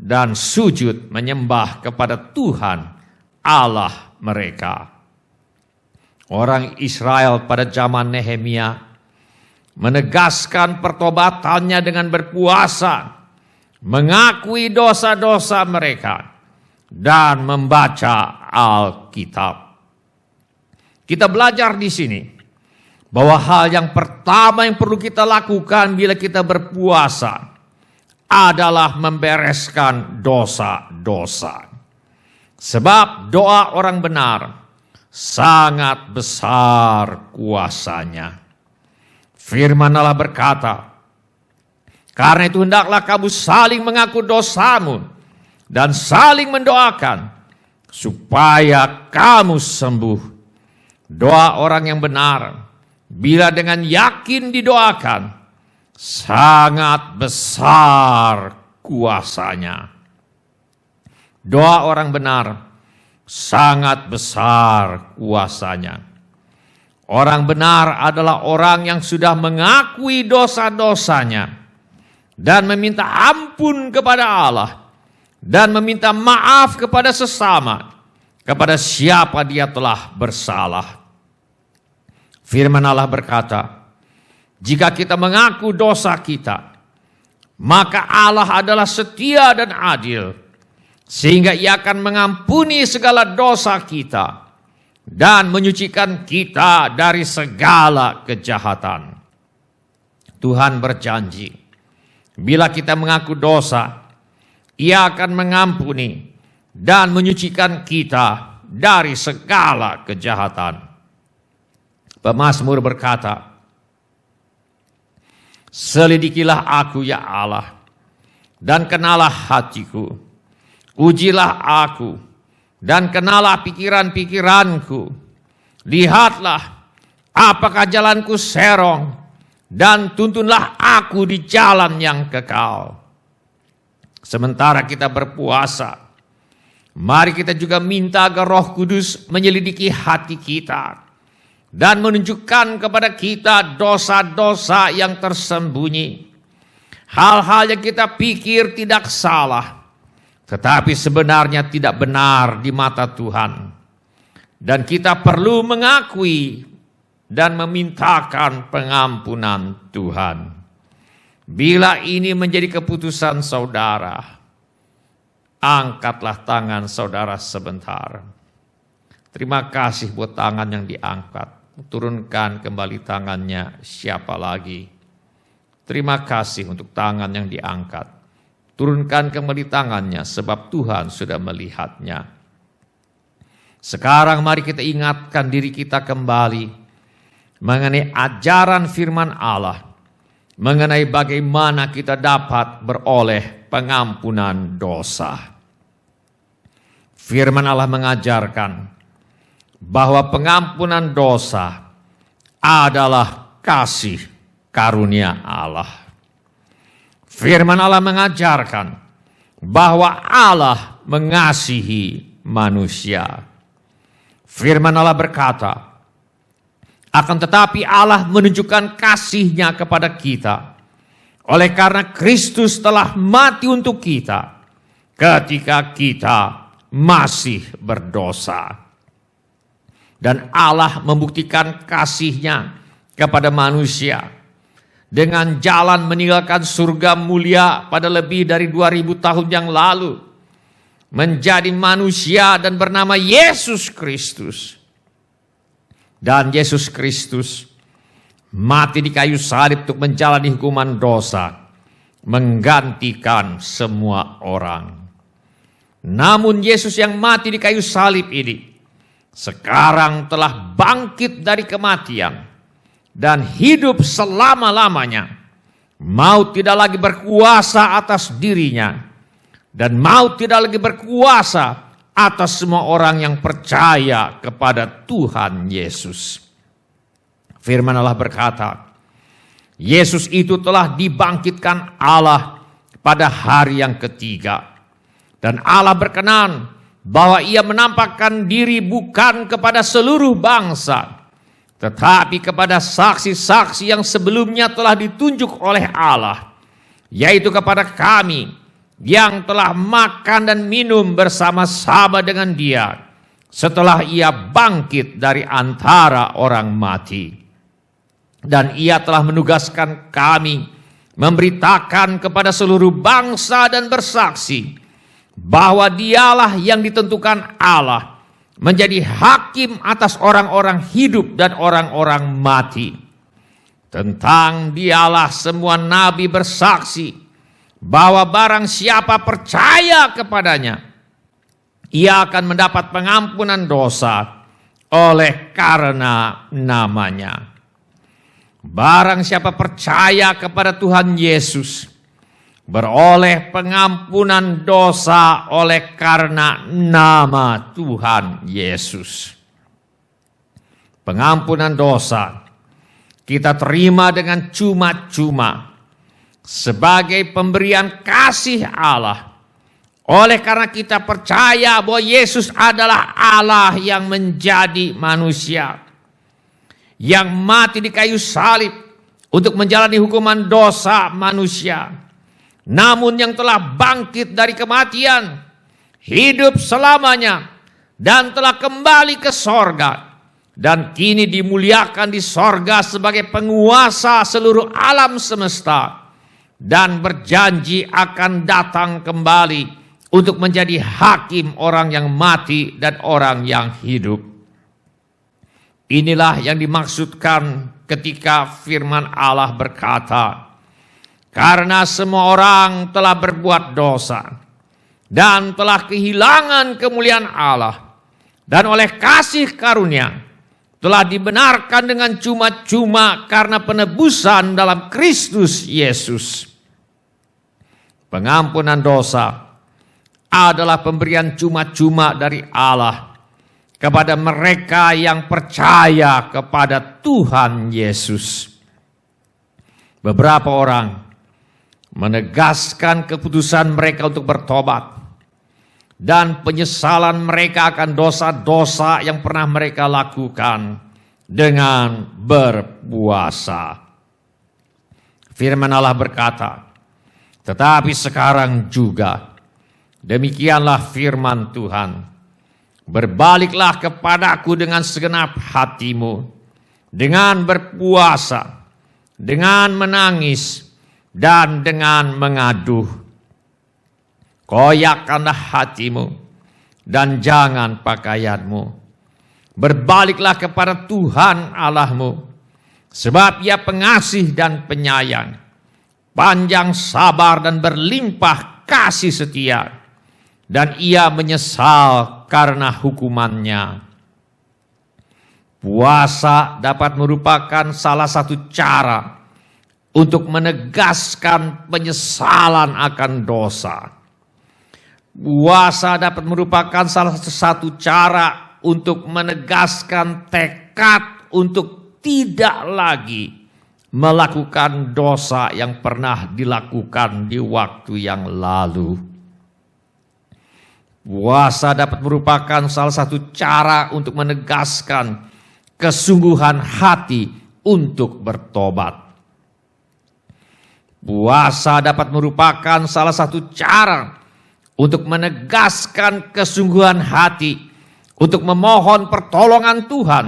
dan sujud menyembah kepada Tuhan, Allah mereka. Orang Israel pada zaman Nehemia menegaskan pertobatannya dengan berpuasa, mengakui dosa-dosa mereka, dan membaca Alkitab. Kita belajar di sini bahwa hal yang pertama yang perlu kita lakukan bila kita berpuasa adalah membereskan dosa-dosa. Sebab doa orang benar sangat besar kuasanya. Firman Allah berkata, karena itu hendaklah kamu saling mengaku dosamu dan saling mendoakan supaya kamu sembuh. Doa orang yang benar, bila dengan yakin didoakan, sangat besar kuasanya. Doa orang benar sangat besar kuasanya. Orang benar adalah orang yang sudah mengakui dosa-dosanya dan meminta ampun kepada Allah dan meminta maaf kepada sesama, kepada siapa dia telah bersalah. Firman Allah berkata, jika kita mengaku dosa kita, maka Allah adalah setia dan adil, sehingga Ia akan mengampuni segala dosa kita dan menyucikan kita dari segala kejahatan. Tuhan berjanji, bila kita mengaku dosa, Ia akan mengampuni dan menyucikan kita dari segala kejahatan. Pemazmur berkata, selidikilah aku ya Allah, dan kenalah hatiku. Ujilah aku, dan kenalah pikiran-pikiranku. Lihatlah, apakah jalanku serong, dan tuntunlah aku di jalan yang kekal. Sementara kita berpuasa, mari kita juga minta agar Roh Kudus menyelidiki hati kita dan menunjukkan kepada kita dosa-dosa yang tersembunyi. Hal-hal yang kita pikir tidak salah, tetapi sebenarnya tidak benar di mata Tuhan. Dan kita perlu mengakui dan memintakan pengampunan Tuhan. Bila ini menjadi keputusan saudara, angkatlah tangan saudara sebentar. Terima kasih buat tangan yang diangkat. Turunkan kembali tangannya, siapa lagi? Terima kasih untuk tangan yang diangkat. Turunkan kembali tangannya sebab Tuhan sudah melihatnya. Sekarang mari kita ingatkan diri kita kembali mengenai ajaran firman Allah, mengenai bagaimana kita dapat beroleh pengampunan dosa. Firman Allah mengajarkan bahwa pengampunan dosa adalah kasih karunia Allah. Firman Allah mengajarkan bahwa Allah mengasihi manusia. Firman Allah berkata, akan tetapi Allah menunjukkan kasih-Nya kepada kita oleh karena Kristus telah mati untuk kita ketika kita masih berdosa. Dan Allah membuktikan kasih-Nya kepada manusia dengan jalan meninggalkan surga mulia pada lebih dari 2000 tahun yang lalu, menjadi manusia dan bernama Yesus Kristus. Dan Yesus Kristus mati di kayu salib untuk menjalani hukuman dosa, menggantikan semua orang. Namun Yesus yang mati di kayu salib ini sekarang telah bangkit dari kematian dan hidup selama-lamanya. Maut tidak lagi berkuasa atas dirinya, dan maut tidak lagi berkuasa atas semua orang yang percaya kepada Tuhan Yesus. Firman Allah berkata, Yesus itu telah dibangkitkan Allah pada hari yang ketiga. Dan Allah berkenan bahwa Ia menampakkan diri bukan kepada seluruh bangsa, tetapi kepada saksi-saksi yang sebelumnya telah ditunjuk oleh Allah, yaitu kepada kami yang telah makan dan minum bersama-sama dengan Dia setelah Ia bangkit dari antara orang mati. Dan Ia telah menugaskan kami memberitakan kepada seluruh bangsa dan bersaksi bahwa Dialah yang ditentukan Allah menjadi hakim atas orang-orang hidup dan orang-orang mati. Tentang Dialah semua nabi bersaksi bahwa barang siapa percaya kepadanya, ia akan mendapat pengampunan dosa oleh karena namanya. Barang siapa percaya kepada Tuhan Yesus, beroleh pengampunan dosa oleh karena nama Tuhan Yesus. Pengampunan dosa kita terima dengan cuma-cuma sebagai pemberian kasih Allah. Oleh karena kita percaya bahwa Yesus adalah Allah yang menjadi manusia, yang mati di kayu salib untuk menjalani hukuman dosa manusia, namun yang telah bangkit dari kematian, hidup selamanya, dan telah kembali ke sorga, dan kini dimuliakan di sorga sebagai penguasa seluruh alam semesta, dan berjanji akan datang kembali untuk menjadi hakim orang yang mati dan orang yang hidup. Inilah yang dimaksudkan ketika firman Allah berkata, karena semua orang telah berbuat dosa dan telah kehilangan kemuliaan Allah, dan oleh kasih karunia telah dibenarkan dengan cuma-cuma karena penebusan dalam Kristus Yesus. Pengampunan dosa adalah pemberian cuma-cuma dari Allah kepada mereka yang percaya kepada Tuhan Yesus. beberapa orang menegaskan keputusan mereka untuk bertobat dan penyesalan mereka akan dosa-dosa yang pernah mereka lakukan dengan berpuasa. Firman Allah berkata, tetapi sekarang juga demikianlah firman Tuhan, berbaliklah kepadaku dengan segenap hatimu, dengan berpuasa, dengan menangis, dan dengan mengaduh. Koyakkanlah hatimu dan jangan pakaianmu. Berbaliklah kepada Tuhan Allahmu, sebab Ia pengasih dan penyayang, panjang sabar dan berlimpah kasih setia, dan Ia menyesal karena hukumannya. Puasa dapat merupakan salah satu cara untuk menegaskan penyesalan akan dosa. Puasa dapat merupakan salah satu cara untuk menegaskan tekad untuk tidak lagi melakukan dosa yang pernah dilakukan di waktu yang lalu. Puasa dapat merupakan salah satu cara untuk menegaskan kesungguhan hati untuk bertobat. Puasa dapat merupakan salah satu cara untuk menegaskan kesungguhan hati untuk memohon pertolongan Tuhan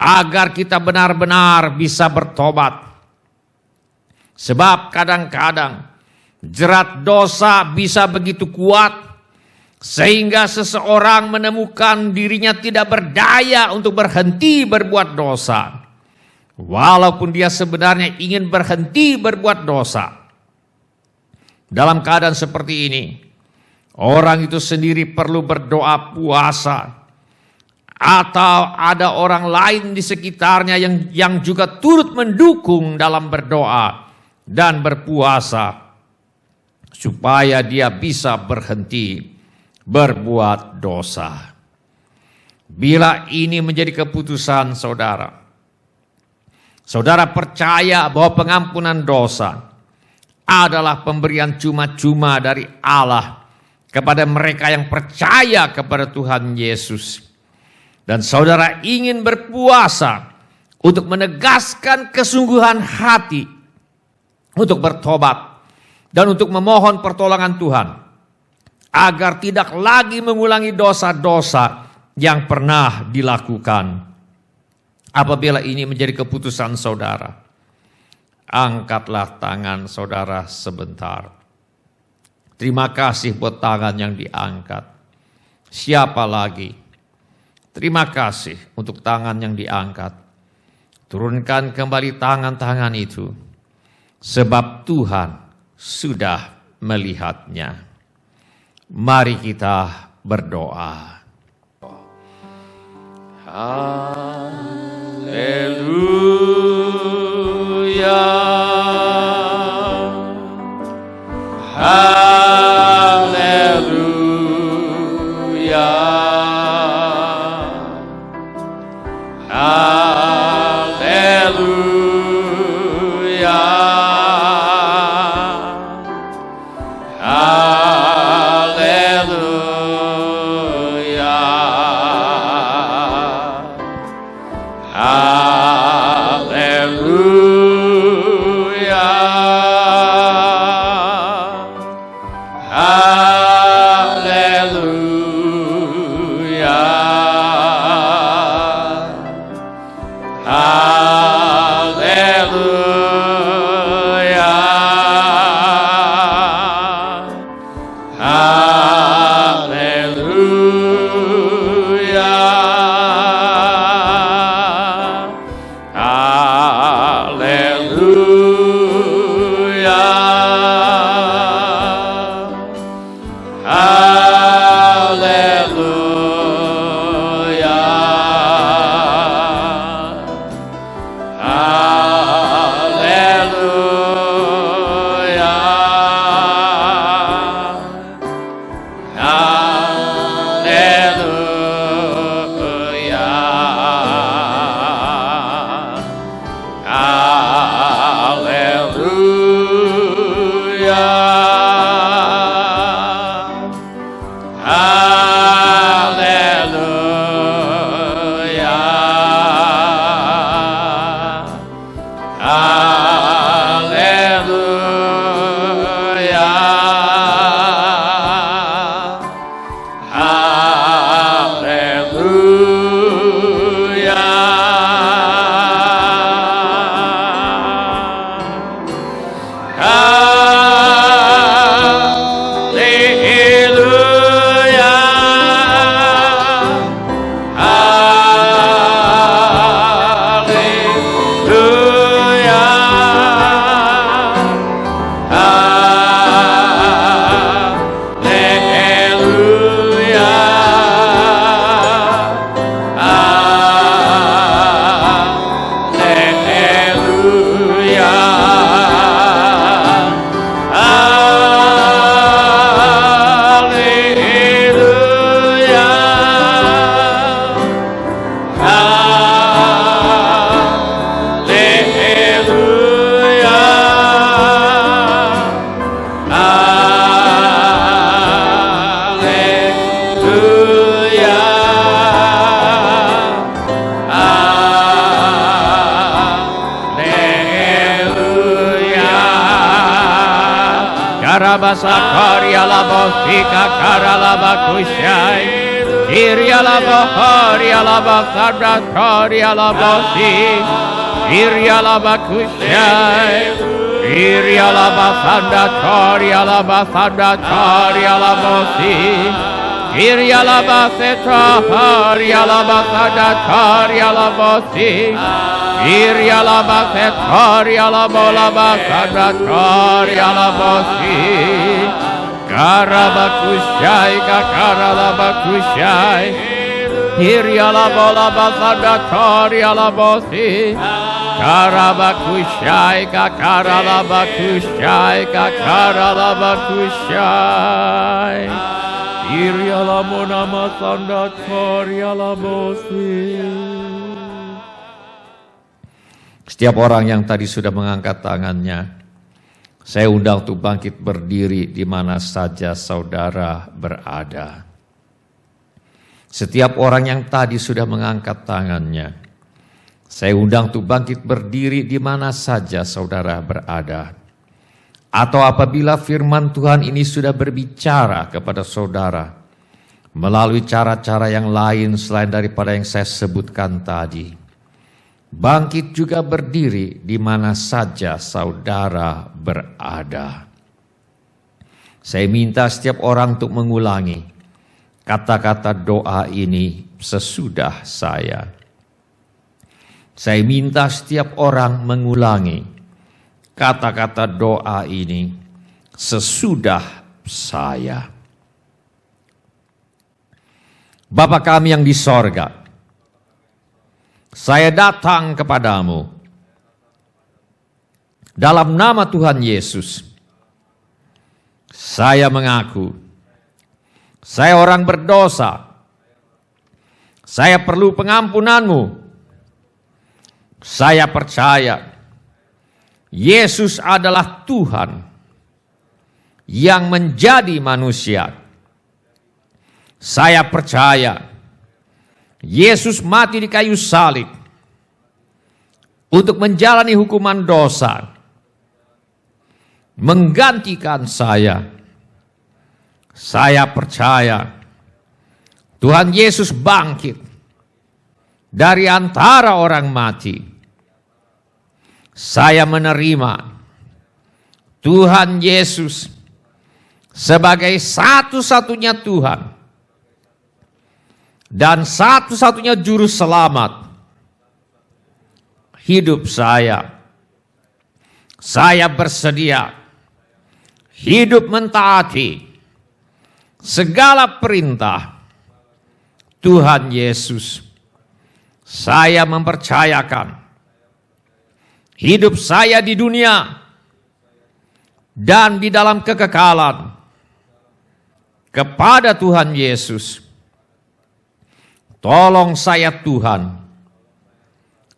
agar kita benar-benar bisa bertobat. Sebab kadang-kadang jerat dosa bisa begitu kuat sehingga seseorang menemukan dirinya tidak berdaya untuk berhenti berbuat dosa, walaupun dia sebenarnya ingin berhenti berbuat dosa. Dalam keadaan seperti ini, orang itu sendiri perlu berdoa puasa, atau ada orang lain di sekitarnya yang juga turut mendukung dalam berdoa dan berpuasa, supaya dia bisa berhenti berbuat dosa. Bila ini menjadi keputusan saudara, saudara percaya bahwa pengampunan dosa adalah pemberian cuma-cuma dari Allah kepada mereka yang percaya kepada Tuhan Yesus, dan saudara ingin berpuasa untuk menegaskan kesungguhan hati untuk bertobat dan untuk memohon pertolongan Tuhan agar tidak lagi mengulangi dosa-dosa yang pernah dilakukan. Apabila ini menjadi keputusan saudara, angkatlah tangan saudara sebentar. Terima kasih buat tangan yang diangkat. Siapa lagi? Terima kasih untuk tangan yang diangkat. Turunkan kembali tangan-tangan itu, sebab Tuhan sudah melihatnya. Mari kita berdoa. Haleluya. Karabasakaria labosika karalabakushai Iria laboharia labasabdakaria labosi Iria labakushai Iria labasabdakaria labasabdakaria labosi Iria labasetaharia labasabdakaria labosi Iria labasetaria labolabasabdakaria labosi Karabakushai kakaralabakushai Iria labolabasabdakaria labosi Karabakushai kakaralabakushai kakaralabakushai Iria lamonamasandakoria labosi. Setiap orang yang tadi sudah mengangkat tangannya, saya undang untuk bangkit berdiri di mana saja saudara berada. Setiap orang yang tadi sudah mengangkat tangannya, saya undang untuk bangkit berdiri di mana saja saudara berada. Atau apabila firman Tuhan ini sudah berbicara kepada saudara melalui cara-cara yang lain selain daripada yang saya sebutkan tadi, bangkit juga berdiri di mana saja saudara berada. Saya minta setiap orang untuk mengulangi kata-kata doa ini sesudah saya. Saya minta setiap orang mengulangi kata-kata doa ini sesudah saya. Bapa kami yang di sorga, saya datang kepadamu dalam nama Tuhan Yesus. Saya mengaku saya orang berdosa. Saya perlu pengampunanmu. Saya percaya Yesus adalah Tuhan yang menjadi manusia. Saya percaya Yesus mati di kayu salib untuk menjalani hukuman dosa, menggantikan saya. Saya percaya Tuhan Yesus bangkit dari antara orang mati. Saya menerima Tuhan Yesus sebagai satu-satunya Tuhan dan satu-satunya juru selamat hidup saya. Saya bersedia hidup mentaati segala perintah Tuhan Yesus. Saya mempercayakan hidup saya di dunia dan di dalam kekekalan kepada Tuhan Yesus. Tolong saya Tuhan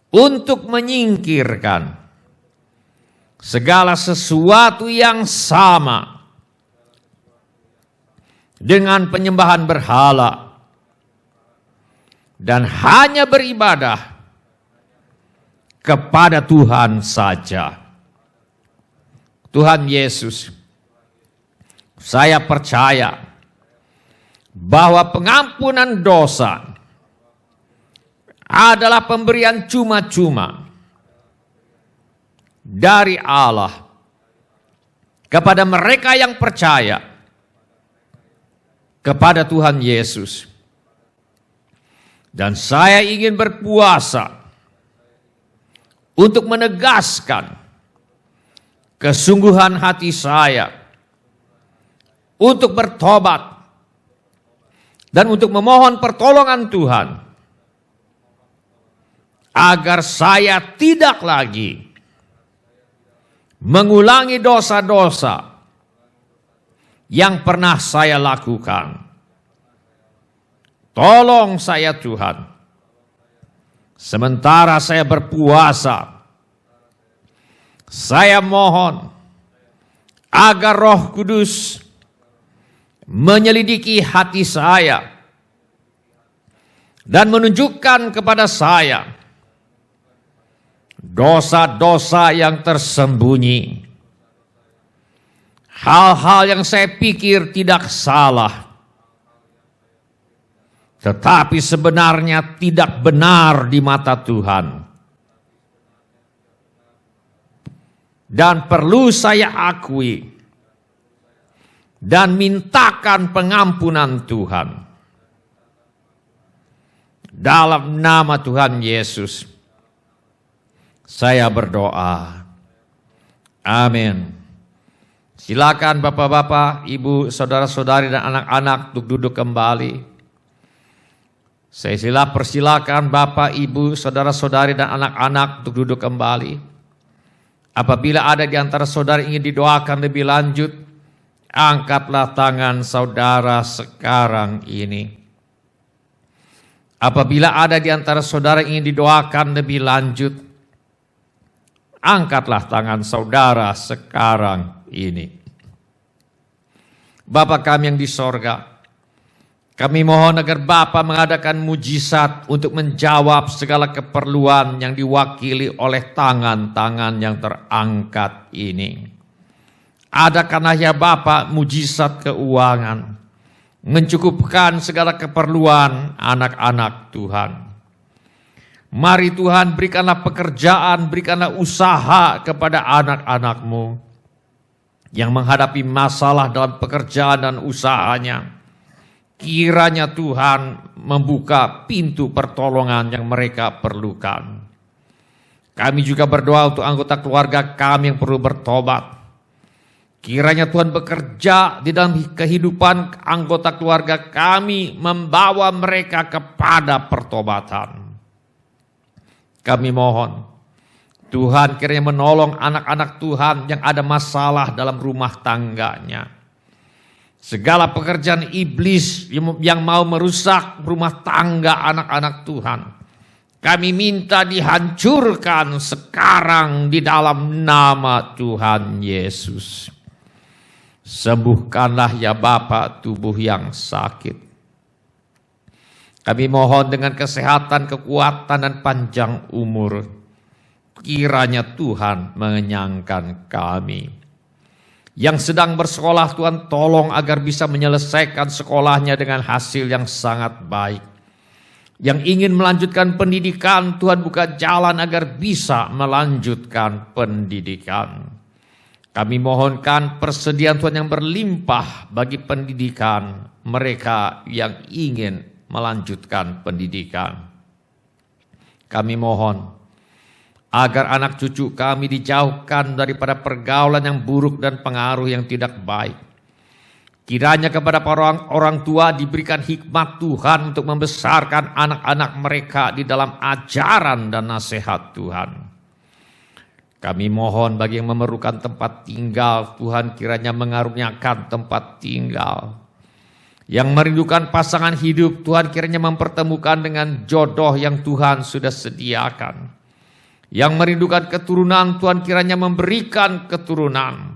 untuk menyingkirkan segala sesuatu yang sama dengan penyembahan berhala dan hanya beribadah kepada Tuhan saja. Tuhan Yesus, saya percaya bahwa pengampunan dosa adalah pemberian cuma-cuma dari Allah kepada mereka yang percaya kepada Tuhan Yesus. Dan saya ingin berpuasa untuk menegaskan kesungguhan hati saya untuk bertobat dan untuk memohon pertolongan Tuhan agar saya tidak lagi mengulangi dosa-dosa yang pernah saya lakukan. Tolong saya Tuhan, sementara saya berpuasa, saya mohon agar Roh Kudus menyelidiki hati saya dan menunjukkan kepada saya dosa-dosa yang tersembunyi, hal-hal yang saya pikir tidak salah, tetapi sebenarnya tidak benar di mata Tuhan. Dan perlu saya akui dan mintakan pengampunan Tuhan. Dalam nama Tuhan Yesus, saya berdoa. Amin. Silakan bapak-bapak, ibu, saudara-saudari dan anak-anak untuk duduk kembali. Saya persilakan bapak, ibu, saudara-saudari dan anak-anak untuk duduk kembali. Apabila ada di antara saudara ingin didoakan lebih lanjut, angkatlah tangan saudara sekarang ini. Apabila ada di antara saudara ingin didoakan lebih lanjut, angkatlah tangan saudara sekarang ini. Bapa kami yang di sorga, kami mohon agar Bapa mengadakan mujizat untuk menjawab segala keperluan yang diwakili oleh tangan-tangan yang terangkat ini. Adakanlah ya Bapa mujizat keuangan, mencukupkan segala keperluan anak-anak Tuhan. Mari Tuhan berikanlah pekerjaan, berikanlah usaha kepada anak-anak-Mu yang menghadapi masalah dalam pekerjaan dan usahanya. Kiranya Tuhan membuka pintu pertolongan yang mereka perlukan. Kami juga berdoa untuk anggota keluarga kami yang perlu bertobat. Kiranya Tuhan bekerja di dalam kehidupan anggota keluarga kami, membawa mereka kepada pertobatan. Kami mohon Tuhan kiranya menolong anak-anak Tuhan yang ada masalah dalam rumah tangganya. Segala pekerjaan iblis yang mau merusak rumah tangga anak-anak Tuhan, kami minta dihancurkan sekarang di dalam nama Tuhan Yesus. Sembuhkanlah ya Bapa tubuh yang sakit. Kami mohon dengan kesehatan, kekuatan dan panjang umur, kiranya Tuhan mengenyangkan kami. Yang sedang bersekolah Tuhan tolong agar bisa menyelesaikan sekolahnya dengan hasil yang sangat baik. Yang ingin melanjutkan pendidikan Tuhan buka jalan agar bisa melanjutkan pendidikan. Kami mohonkan persediaan Tuhan yang berlimpah bagi pendidikan mereka yang ingin melanjutkan pendidikan. Kami mohon agar anak cucu kami dijauhkan daripada pergaulan yang buruk dan pengaruh yang tidak baik. Kiranya kepada para orang tua diberikan hikmat Tuhan untuk membesarkan anak-anak mereka di dalam ajaran dan nasihat Tuhan. Kami mohon bagi yang memerlukan tempat tinggal, Tuhan kiranya mengaruniakan tempat tinggal. Yang merindukan pasangan hidup, Tuhan kiranya mempertemukan dengan jodoh yang Tuhan sudah sediakan. Yang merindukan keturunan, Tuhan kiranya memberikan keturunan.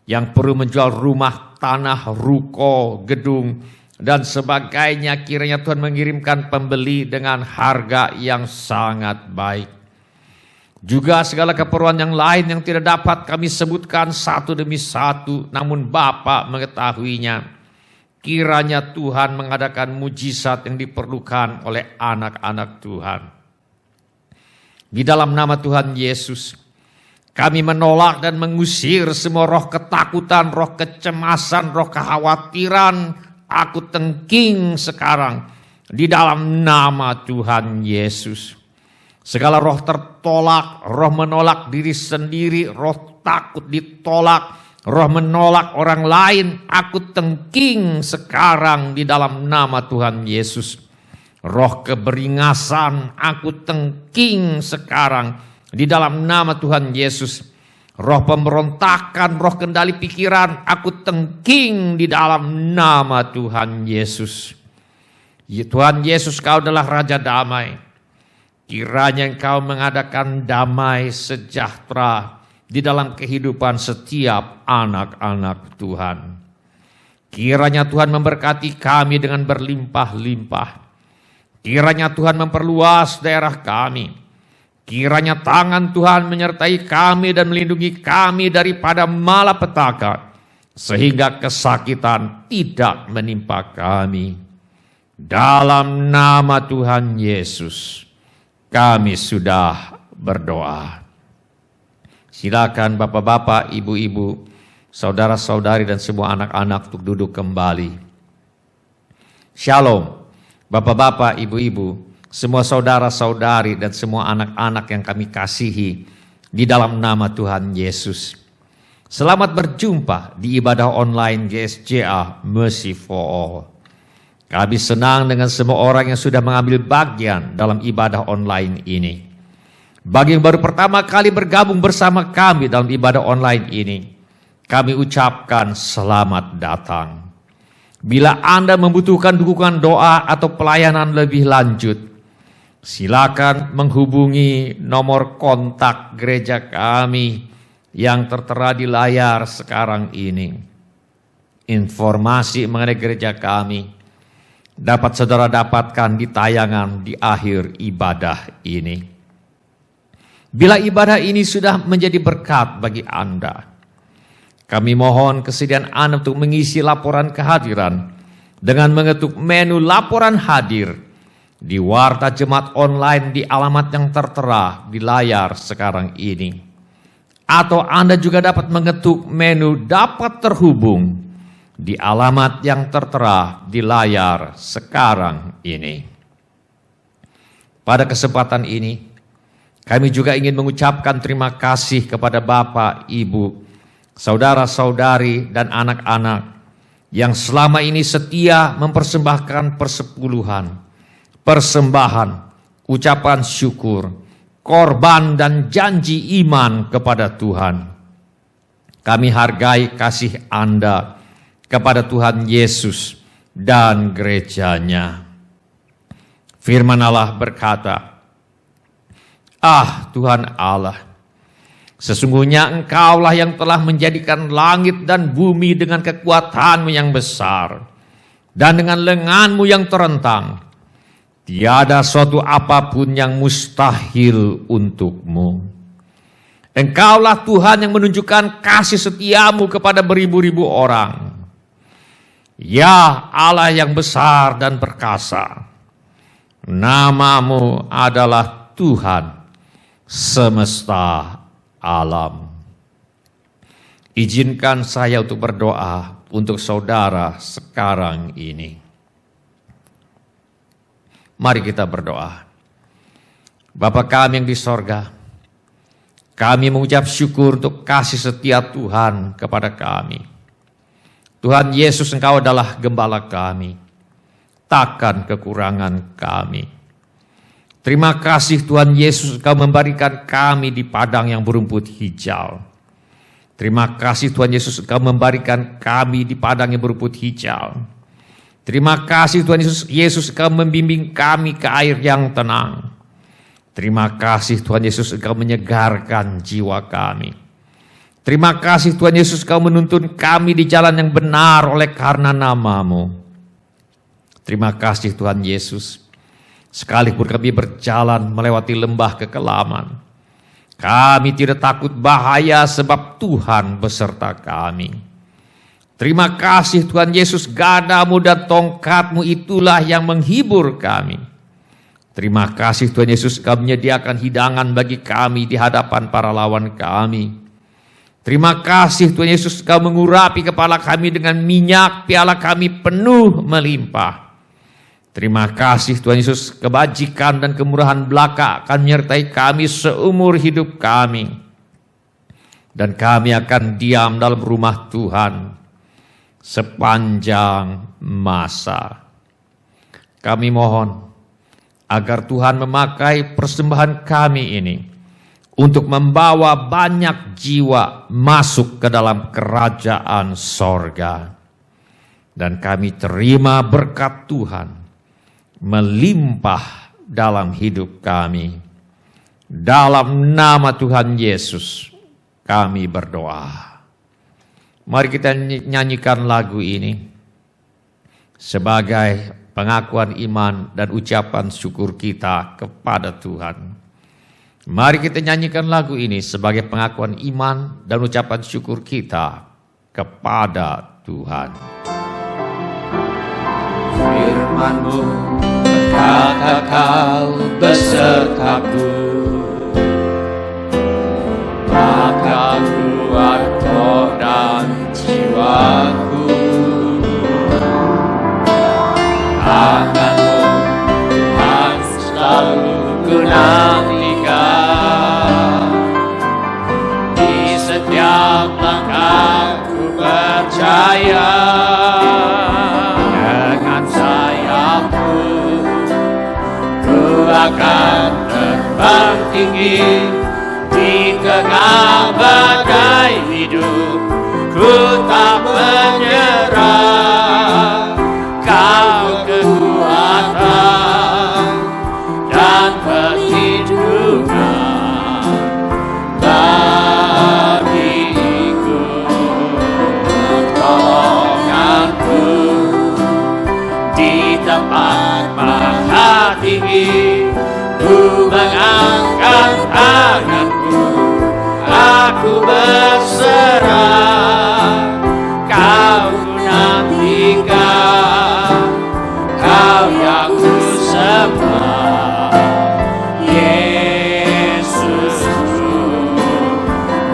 Yang perlu menjual rumah, tanah, ruko, gedung, dan sebagainya, kiranya Tuhan mengirimkan pembeli dengan harga yang sangat baik. Juga segala keperluan yang lain yang tidak dapat kami sebutkan satu demi satu, namun Bapa mengetahuinya. kiranya Tuhan mengadakan mujizat yang diperlukan oleh anak-anak Tuhan. Di dalam nama Tuhan Yesus, kami menolak dan mengusir semua roh ketakutan, roh kecemasan, roh kekhawatiran. Aku tengking sekarang di dalam nama Tuhan Yesus. Segala roh tertolak, roh menolak diri sendiri, roh takut ditolak, roh menolak orang lain, aku tengking sekarang di dalam nama Tuhan Yesus. Roh keberingasan, aku tengking sekarang di dalam nama Tuhan Yesus. Roh pemberontakan, roh kendali pikiran, aku tengking di dalam nama Tuhan Yesus. Ya Tuhan Yesus, Kau adalah Raja Damai. Kiranya Engkau mengadakan damai sejahtera di dalam kehidupan setiap anak-anak Tuhan. Kiranya Tuhan memberkati kami dengan berlimpah-limpah. Kiranya Tuhan memperluas daerah kami. Kiranya tangan Tuhan menyertai kami dan melindungi kami daripada malapetaka, sehingga kesakitan tidak menimpa kami. Dalam nama Tuhan Yesus, kami sudah berdoa. Silakan bapak-bapak, ibu-ibu, saudara-saudari dan semua anak-anak untuk duduk kembali. Shalom, bapak-bapak, ibu-ibu, semua saudara-saudari dan semua anak-anak yang kami kasihi di dalam nama Tuhan Yesus. Selamat berjumpa di ibadah online GSJA Mercy for All. Kami senang dengan semua orang yang sudah mengambil bagian dalam ibadah online ini. Bagi yang baru pertama kali bergabung bersama kami dalam ibadah online ini, kami ucapkan selamat datang. Bila Anda membutuhkan dukungan doa atau pelayanan lebih lanjut, silakan menghubungi nomor kontak gereja kami yang tertera di layar sekarang ini. Informasi mengenai gereja kami dapat saudara dapatkan di tayangan di akhir ibadah ini. Bila ibadah ini sudah menjadi berkat bagi Anda, kami mohon kesediaan Anda untuk mengisi laporan kehadiran dengan mengetuk menu laporan hadir di Warta Jemaat Online di alamat yang tertera di layar sekarang ini. Atau Anda juga dapat mengetuk menu dapat terhubung di alamat yang tertera di layar sekarang ini. Pada kesempatan ini, kami juga ingin mengucapkan terima kasih kepada Bapak, Ibu, saudara-saudari, dan anak-anak yang selama ini setia mempersembahkan persepuluhan, persembahan, ucapan syukur, korban, dan janji iman kepada Tuhan. Kami hargai kasih Anda kepada Tuhan Yesus dan gerejanya. Firman Allah berkata, "Ah Tuhan Allah, sesungguhnya Engkaulah yang telah menjadikan langit dan bumi dengan kekuatan-Mu yang besar dan dengan lengan-Mu yang terentang. Tiada suatu apapun yang mustahil untuk-Mu. Engkaulah Tuhan yang menunjukkan kasih setia-Mu kepada beribu-ribu orang. Ya Allah yang besar dan perkasa, nama-Mu adalah Tuhan semesta alam." Izinkan saya untuk berdoa untuk saudara sekarang ini. Mari kita berdoa. Bapa kami yang di sorga, kami mengucap syukur untuk kasih setia Tuhan kepada kami. Tuhan Yesus, Engkau adalah gembala kami, takkan kekurangan kami. Terima kasih Tuhan Yesus, Engkau memberikan kami di padang yang berumput hijau. Terima kasih Tuhan Yesus, Engkau memberikan kami di padang yang berumput hijau. Terima kasih Tuhan Yesus, Engkau membimbing kami ke air yang tenang. Terima kasih Tuhan Yesus, Engkau menyegarkan jiwa kami. Terima kasih Tuhan Yesus, Engkau menuntun kami di jalan yang benar oleh karena nama-Mu. Terima kasih Tuhan Yesus, sekalipun kami berjalan melewati lembah kekelaman, kami tidak takut bahaya sebab Tuhan beserta kami. Terima kasih Tuhan Yesus, gadamu dan tongkatmu itulah yang menghibur kami. Terima kasih Tuhan Yesus, Kau menyediakan hidangan bagi kami di hadapan para lawan kami. Terima kasih Tuhan Yesus, Kau mengurapi kepala kami dengan minyak, piala kami penuh melimpah. Terima kasih Tuhan Yesus, kebajikan dan kemurahan belaka akan menyertai kami seumur hidup kami. Dan kami akan diam dalam rumah Tuhan sepanjang masa. Kami mohon agar Tuhan memakai persembahan kami ini untuk membawa banyak jiwa masuk ke dalam kerajaan sorga. Dan kami terima berkat Tuhan melimpah dalam hidup kami. Dalam nama Tuhan Yesus kami berdoa. Mari kita nyanyikan lagu ini sebagai pengakuan iman dan ucapan syukur kita kepada Tuhan. Mari kita nyanyikan lagu ini sebagai pengakuan iman dan ucapan syukur kita kepada Tuhan. Firman-Mu berkata Kau besertaku, maka kuat roh dan jiwaku. Tangan-Mu Tuhan selalu ku nantikan, di setiap langkah ku percaya. Dengan sayap-Mu ku akan terbang tinggi, di tengah badai hidup ku tak menyerah. Kau kekuatan dan perlindungan bagiku, pertolonganku di tempat maha tinggi. Ku mengangkat tanganku, aku berserah. Kau nantikan, Kau yang ku sembah. Yesusku,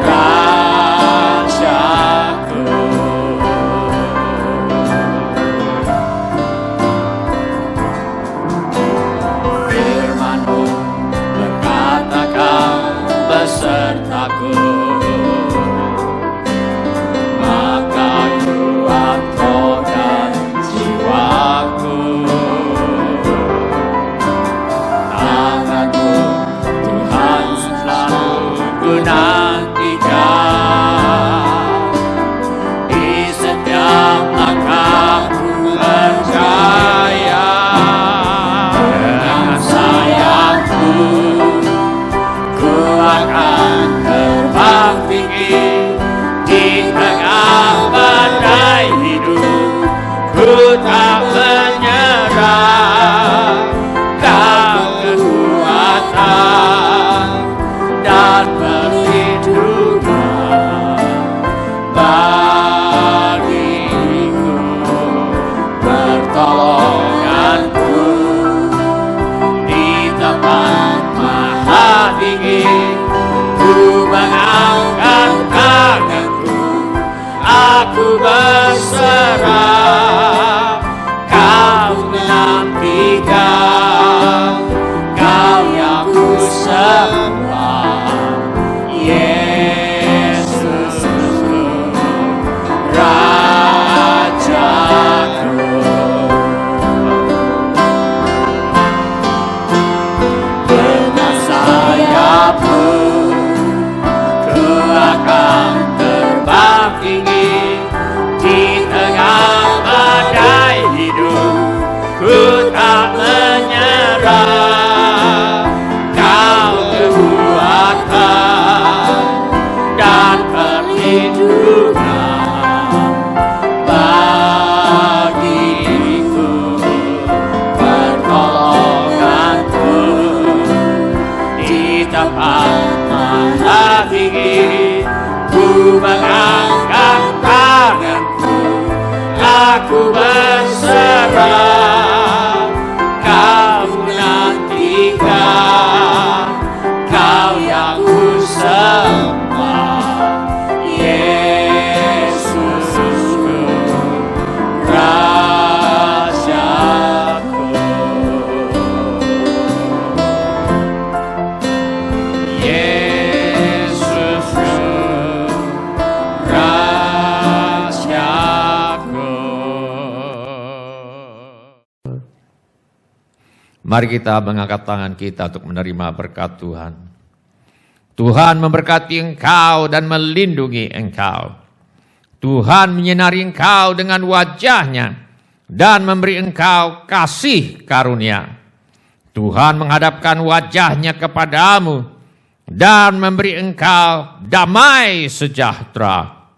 Rajaku. Firman-Mu berkata Kau besertaku, maka kuat roh dan jiwaku. Tangan-Mu Tuhan selalu ku nantikan, di setiap langkah ku percaya. Dengan sayap-Mu ku akan terbang tinggi, di tengah badai hidup ku tak menyerah. Kau kekuatan dan perlindungan bagiku, pertolonganku di tempat maha tinggi. Ku mengangkat tanganku, aku berserah. Kau menantikan, Kau yang ku sembah. Yesusku, Rajaku. Dengan sayap-Mu ku akan terbang tinggi, di tengah badai hidup ku tak menyerah. Kau kekuatan dan perlindungan bagiku, pertolonganku di tempat maha tinggi. Ku mengangkat tanganku, Mari kita mengangkat tangan kita untuk menerima berkat Tuhan. Tuhan memberkati engkau dan melindungi engkau. Tuhan menyinari engkau dengan wajah-Nya dan memberi engkau kasih karunia. Tuhan menghadapkan wajah-Nya kepadamu dan memberi engkau damai sejahtera.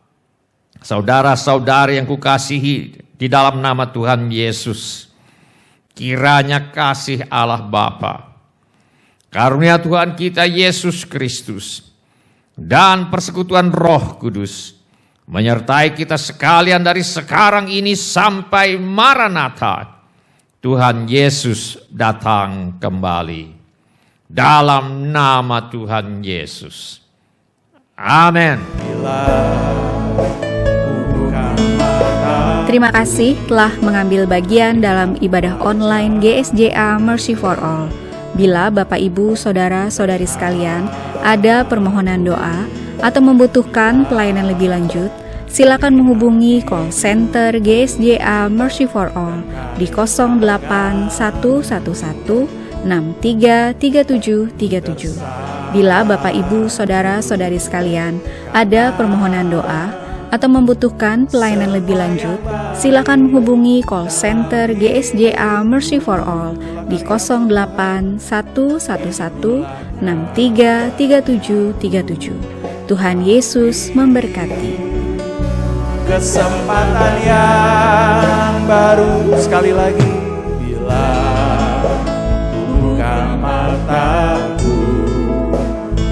Saudara-saudari yang kukasihi di dalam nama Tuhan Yesus, kiranya kasih Allah Bapa, karunia Tuhan kita Yesus Kristus, dan persekutuan Roh Kudus menyertai kita sekalian dari sekarang ini sampai Maranatha, Tuhan Yesus datang kembali. Dalam nama Tuhan Yesus. Amin. Terima kasih telah mengambil bagian dalam ibadah online GSJA Mercy for All. Bila Bapak Ibu Saudara-saudari sekalian ada permohonan doa atau membutuhkan pelayanan lebih lanjut, silakan menghubungi call center GSJA Mercy for All di 08111633737. Bila Bapak Ibu Saudara-saudari sekalian ada permohonan doa atau membutuhkan pelayanan lebih lanjut, silakan menghubungi call center GSJA Mercy for All di 08111633737. Tuhan Yesus memberkati. Kesempatan yang baru sekali lagi, bila buka mataku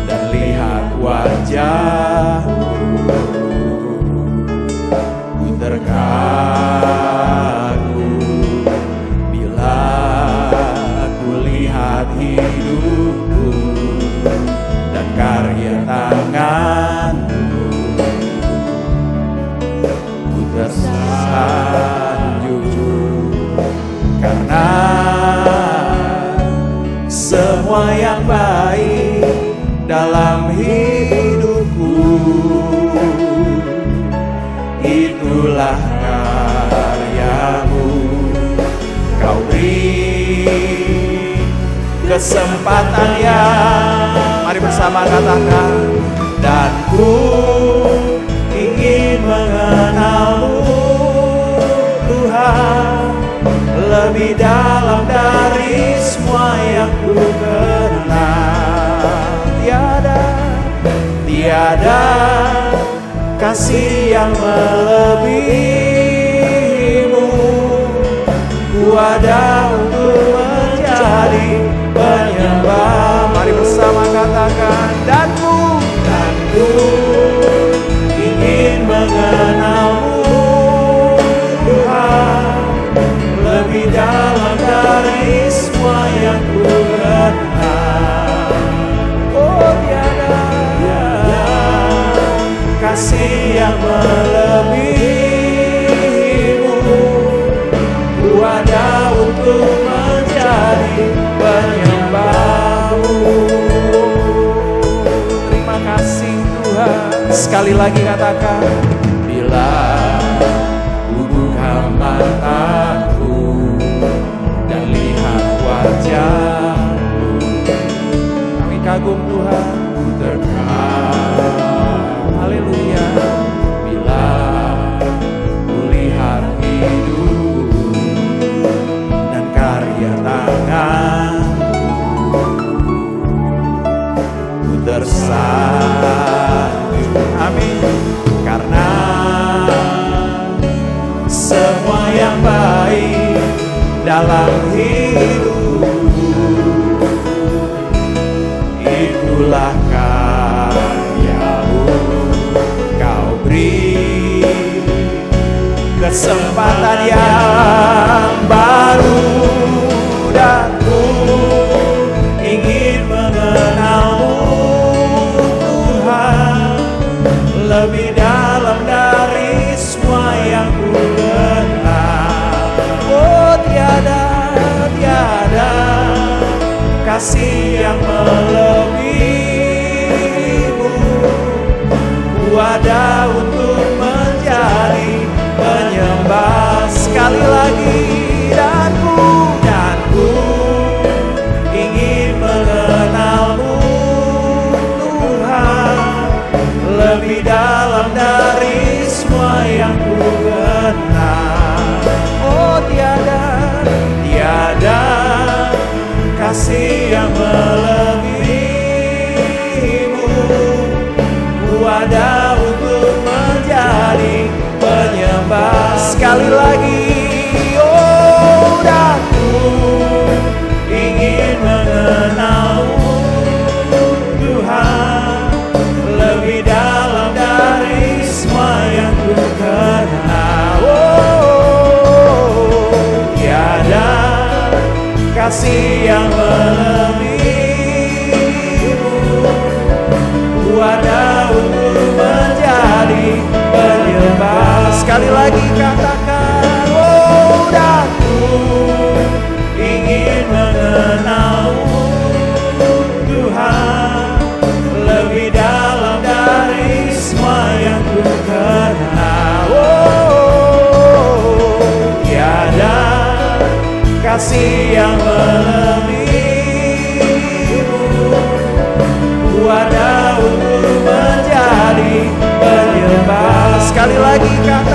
dan lihat wajahmu, ku terkagum. Bila ku lihat hidupku dan karya tanganmu, ku tersanjung. Karena semua yang baik dalam hidupku, itulah karyamu. Kau beri kesempatan yang, mari bersama katakan, dan ku ingin mengenalmu Tuhan lebih dalam dari semua yang ku kenal. Tiada kasih yang melebihimu. Ku ada untuk menjadi penyembah. Mari bersama katakan, dan ku ingin mengenalmu Tuhan lebih dalam dari semua yang ku kenal. Oh, tiada kasih yang melebihimu. Ku ada untuk menjadi penyembahmu. Terima kasih Tuhan. Sekali lagi katakan, bila ku buka mataku dan lihat wajahmu, kami kagum Tuhan, ku terkagum. Haleluya. Bila ku lihat hidup dan karya tanganmu, ku tersanjung. Amin. Karena semua yang baik dalam hidupku, itulah karyamu. Kau beri kesempatan yang baru, dan ku ingin mengenalmu Tuhan lebih dalam dari semua yang ku kenal. Oh, tiada kasih yang melebihimu. Ku ada untuk menjadi penyembah. Sekali lagi, dan ku lagi. Oh, aku ingin mengenalmu Tuhan, lebih dalam dari semua yang ku kenal. Oh, tiada kasih yang melebihimu, ku ada untuk menjadi penyembah. Sekali lagi katakan, oh, aku ingin mengenalmu Tuhan, lebih dalam dari semua yang ku kenal. Oh, tiada kasih yang melebihimu, ku ada untuk menjadi penyembah. Sekali lagi katakan,